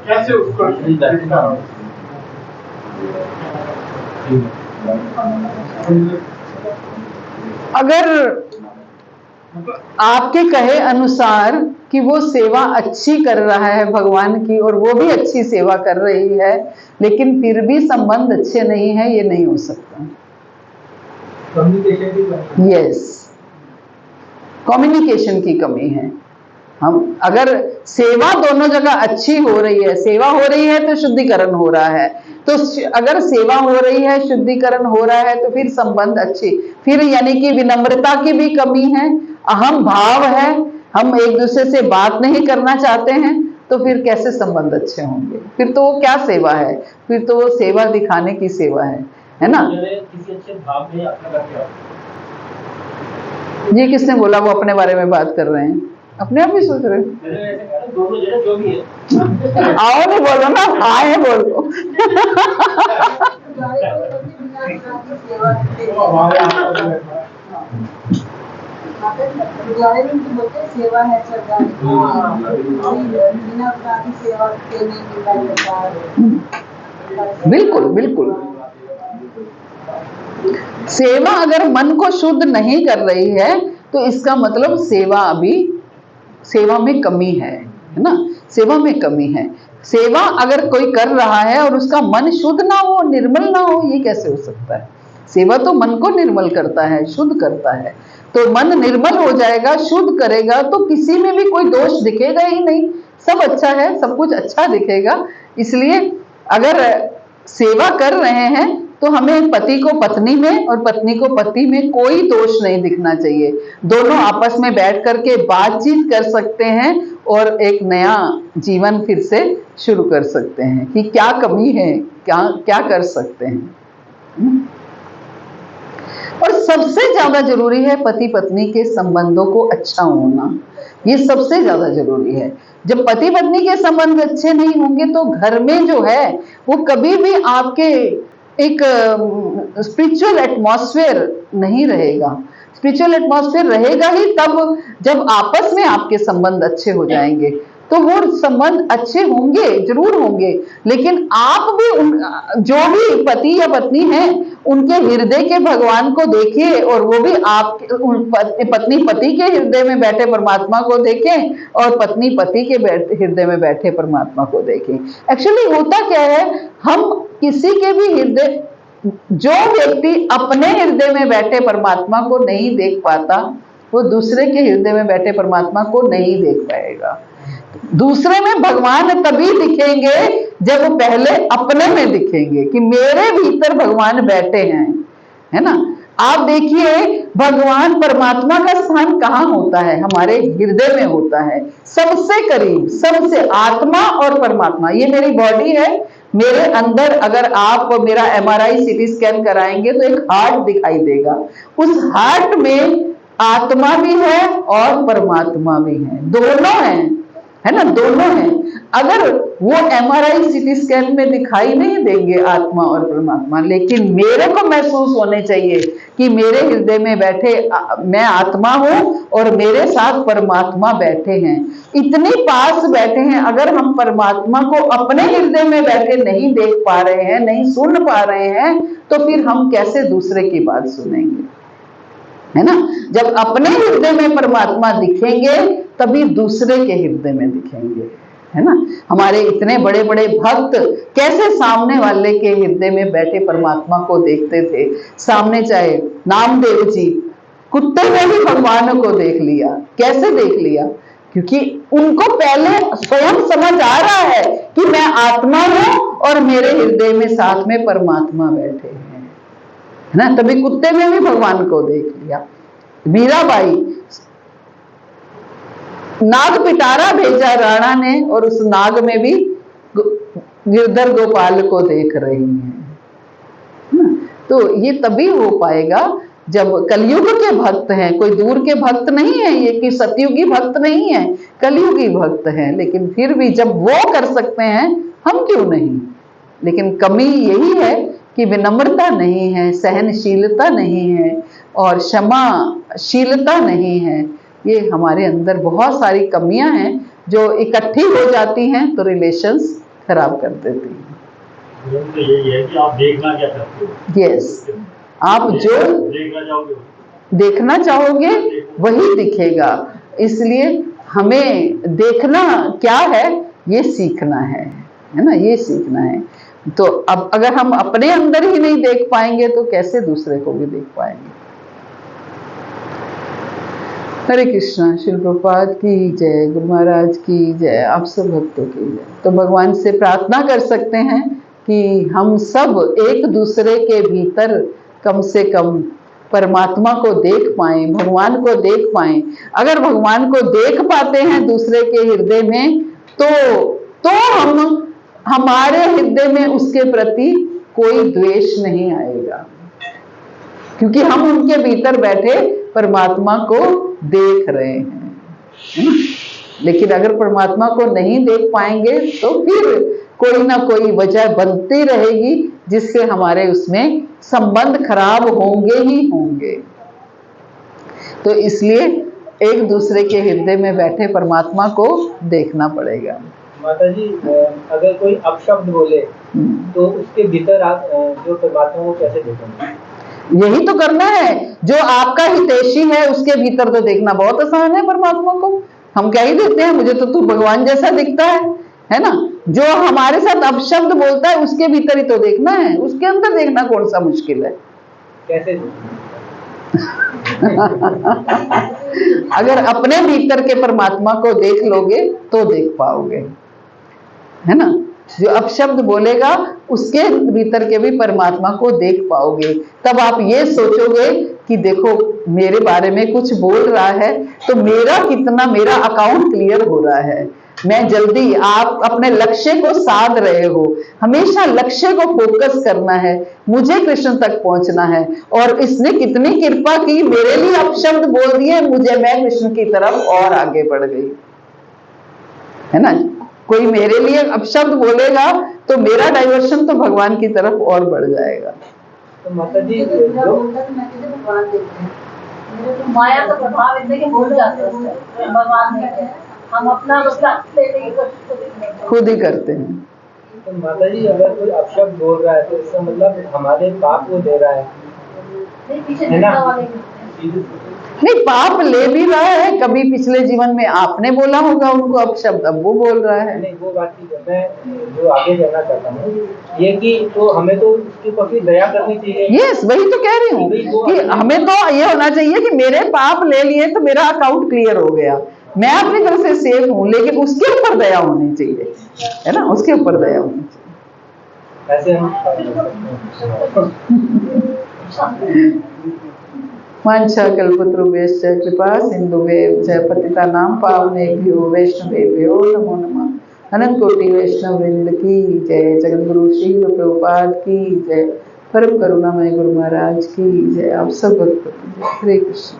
कैसे उसको अगर आपके कहे अनुसार कि वो सेवा अच्छी कर रहा है भगवान की और वो भी अच्छी सेवा कर रही है, लेकिन फिर भी संबंध अच्छे नहीं है, ये नहीं हो सकता। यस, कम्युनिकेशन की कमी है। हम अगर सेवा दोनों जगह अच्छी हो रही है, सेवा हो रही है तो शुद्धिकरण हो रहा है, तो अगर सेवा हो रही है, शुद्धिकरण हो रहा है, तो फिर संबंध अच्छे, फिर यानी कि विनम्रता की भी कमी है, अहम भाव है, हम एक दूसरे से बात नहीं करना चाहते हैं, तो फिर कैसे संबंध अच्छे होंगे? फिर तो वो क्या सेवा है? फिर तो वो सेवा दिखाने की सेवा है ना। किसी अच्छे भाव में अपना ये किसने बोला वो अपने बारे में बात कर रहे हैं? अपने आप ही सोच रहे हैं। दोनों जो भी है, आओ नहीं बोलो ना, हाँ है बोलो। सेवा है सरकार सेवा बिल्कुल बिल्कुल। सेवा अगर मन को शुद्ध नहीं कर रही है तो इसका मतलब सेवा में कमी है ना, सेवा में कमी है। सेवा अगर कोई कर रहा है और उसका मन शुद्ध ना हो, निर्मल ना हो, ये कैसे हो सकता है? सेवा तो मन को निर्मल करता है, शुद्ध करता है। तो मन निर्मल हो जाएगा, शुद्ध करेगा, तो किसी में भी कोई दोष दिखेगा ही नहीं, सब अच्छा है, सब कुछ अच्छा दिखेगा। इसलिए अगर सेवा कर रहे हैं तो हमें पति को पत्नी में और पत्नी को पति में कोई दोष नहीं दिखना चाहिए। दोनों आपस में बैठ करके बातचीत कर सकते हैं और एक नया जीवन फिर से शुरू कर सकते हैं कि क्या कमी है, क्या कर सकते हैं। और सबसे ज्यादा जरूरी है पति पत्नी के संबंधों को अच्छा होना, ये सबसे ज्यादा जरूरी है। जब पति पत्नी के संबंध अच्छे नहीं होंगे तो घर में जो है वो कभी भी आपके एक स्पिरिचुअल एटमॉस्फेयर नहीं रहेगा। स्पिरिचुअल एटमॉस्फेयर रहेगा ही तब जब आपस में आपके संबंध अच्छे हो जाएंगे, तो वो संबंध अच्छे होंगे, जरूर होंगे, लेकिन आप भी जो भी पति या पत्नी हैं उनके हृदय के भगवान को देखिए और वो भी आप पत्नी पति के हृदय में बैठे परमात्मा को देखें और पत्नी पति के हृदय में बैठे परमात्मा को देखें। एक्चुअली होता क्या है, हम किसी के भी हृदय, जो व्यक्ति अपने हृदय में बैठे परमात्मा को नहीं देख पाता वो दूसरे के हृदय में बैठे परमात्मा को नहीं देख पाएगा। दूसरे में भगवान तभी दिखेंगे जब वो पहले अपने में दिखेंगे कि मेरे भीतर भगवान बैठे हैं, है ना। आप देखिए भगवान परमात्मा का स्थान कहाँ होता है? हमारे हृदय में होता है, सबसे करीब, सबसे। आत्मा और परमात्मा, ये मेरी बॉडी है, मेरे अंदर अगर आप मेरा MRI CT स्कैन कराएंगे तो एक हार्ट दिखाई देगा, उस हार्ट में आत्मा भी है और परमात्मा भी है, दोनों हैं, है ना, दोनों हैं। अगर वो MRI CT स्कैन में दिखाई नहीं देंगे आत्मा और परमात्मा, लेकिन मेरे को महसूस होने चाहिए कि मेरे हृदय में बैठे मैं आत्मा हूं और मेरे साथ परमात्मा बैठे हैं, इतने पास बैठे हैं। अगर हम परमात्मा को अपने हृदय में बैठे नहीं देख पा रहे हैं, नहीं सुन पा रहे हैं, तो फिर हम कैसे दूसरे की बात सुनेंगे, है ना। जब अपने हृदय में परमात्मा दिखेंगे तभी दूसरे के हृदय में दिखेंगे, है ना। हमारे इतने बड़े बड़े भक्त कैसे सामने वाले के हृदय में बैठे परमात्मा को देखते थे। सामने चाहे नामदेव जी, कुत्ते ने भी भगवान को देख लिया, कैसे देख लिया, क्योंकि उनको पहले स्वयं समझ आ रहा है कि मैं आत्मा हूं और मेरे हृदय में साथ में परमात्मा बैठे हैं, है ना। तभी कुत्ते में भी भगवान को देख लिया। मीराबाई, नाग पिटारा भेजा राणा ने और उस नाग में भी गिरधर गोपाल को देख रही हैं, है ना। तो ये तभी हो पाएगा जब कलयुग के भक्त हैं, कोई दूर के भक्त नहीं है ये, कि सतयुगी भक्त नहीं है, कलयुगी भक्त हैं। लेकिन फिर भी जब वो कर सकते हैं, हम क्यों नहीं। लेकिन कमी यही है कि विनम्रता नहीं है, सहनशीलता नहीं है और क्षमाशीलता नहीं है। ये हमारे अंदर बहुत सारी कमियां हैं जो इकट्ठी हो जाती हैं तो रिलेशंस खराब कर देती हैं। तो यही है कि आप देखना क्या चाहते हो। यस, आप जो देखना चाहोगे वही दिखेगा। इसलिए हमें देखना क्या है ये सीखना है ना, ये सीखना है। तो अब अगर हम अपने अंदर ही नहीं देख पाएंगे तो कैसे दूसरे को भी देख पाएंगे। हरे कृष्णा। श्रील प्रभुपाद की जय, गुरु महाराज की जय, आप सब भक्तों की जय। तो भगवान से प्रार्थना कर सकते हैं कि हम सब एक दूसरे के भीतर कम से कम परमात्मा को देख पाएं, भगवान को देख पाएं। अगर भगवान को देख पाते हैं दूसरे के हृदय में तो हम हमारे हृदय में उसके प्रति कोई द्वेष नहीं आएगा, क्योंकि हम उनके भीतर बैठे परमात्मा को देख रहे हैं, है ना। लेकिन अगर परमात्मा को नहीं देख पाएंगे तो फिर कोई ना कोई वजह बनती रहेगी जिससे हमारे उसमें संबंध खराब होंगे ही होंगे। तो इसलिए एक दूसरे के हृदय में बैठे परमात्मा को देखना पड़ेगा। माता जी, अगर कोई अपशब्द बोले तो उसके भीतर आप जो परमात्मा को कैसे देखेंगे? यही तो करना है। जो आपका हितैषी है उसके भीतर तो देखना बहुत आसान है परमात्मा को। हम कह ही देते हैं मुझे तो तू भगवान जैसा दिखता है ना। जो हमारे साथ अपशब्द बोलता है उसके भीतर ही तो देखना है, उसके अंदर देखना कौन सा मुश्किल है। कैसे? अगर अपने भीतर के परमात्मा को देख लोगे तो देख पाओगे, है ना। जो अपशब्द बोलेगा उसके भीतर के भी परमात्मा को देख पाओगे। तब आप ये सोचोगे कि देखो मेरे बारे में कुछ बोल रहा है तो मेरा अकाउंट क्लियर हो रहा है। मैं जल्दी, आप अपने लक्ष्य को साध रहे हो। हमेशा लक्ष्य को फोकस करना है, मुझे कृष्ण तक पहुंचना है। और इसने कितनी कृपा की, मेरे लिए अपशब्द बोल दिए, मैं कृष्ण की तरफ और आगे बढ़ गई, है ना। कोई मेरे लिए अपशब्द बोलेगा तो मेरा डाइवर्शन तो भगवान की तरफ और बढ़ जाएगा। तो माता जी, भगवान देखते हैं, तो माया का प्रभाव इतने के भूल जाते हैं, भगवान देखते हैं, हम अपना खुद ही करते हैं। तो माता जी, अगर कोई अपशब्द बोल रहा है तो इसका मतलब हमारे पाप को दे रहा है, है ना? नहीं, पाप ले भी रहा है। कभी पिछले जीवन में आपने बोला होगा उनको अपशब्द, अब वो बोल रहा है। नहीं, वो बात नहीं। मैं जो आगे कहना चाहता हूँ ये कि तो हमें तो उसके ऊपर दया करनी चाहिए। यस, वही तो कह रही हूँ कि हमें तो ये होना चाहिए कि मेरे पाप ले लिए तो मेरा अकाउंट क्लियर हो गया, मैं अपनी तरफ से सेफ हूँ। लेकिन उसके ऊपर दया होनी चाहिए, है ना, उसके ऊपर दया होनी चाहिए। ऐसे हम वांछा कल्पतरुभ्यश्च कृपा सिन्धुभ्यश्च पतितानां पावनेभ्यो वैष्णवेभ्यो नमो नमः। अनंत कोटि वैष्णव वृंद की जय। जगतगुरु श्रील प्रभुपाद की जय। परम करुणामय गुरु महाराज की जय। आप सब भक्तों की जय। हरे कृष्ण।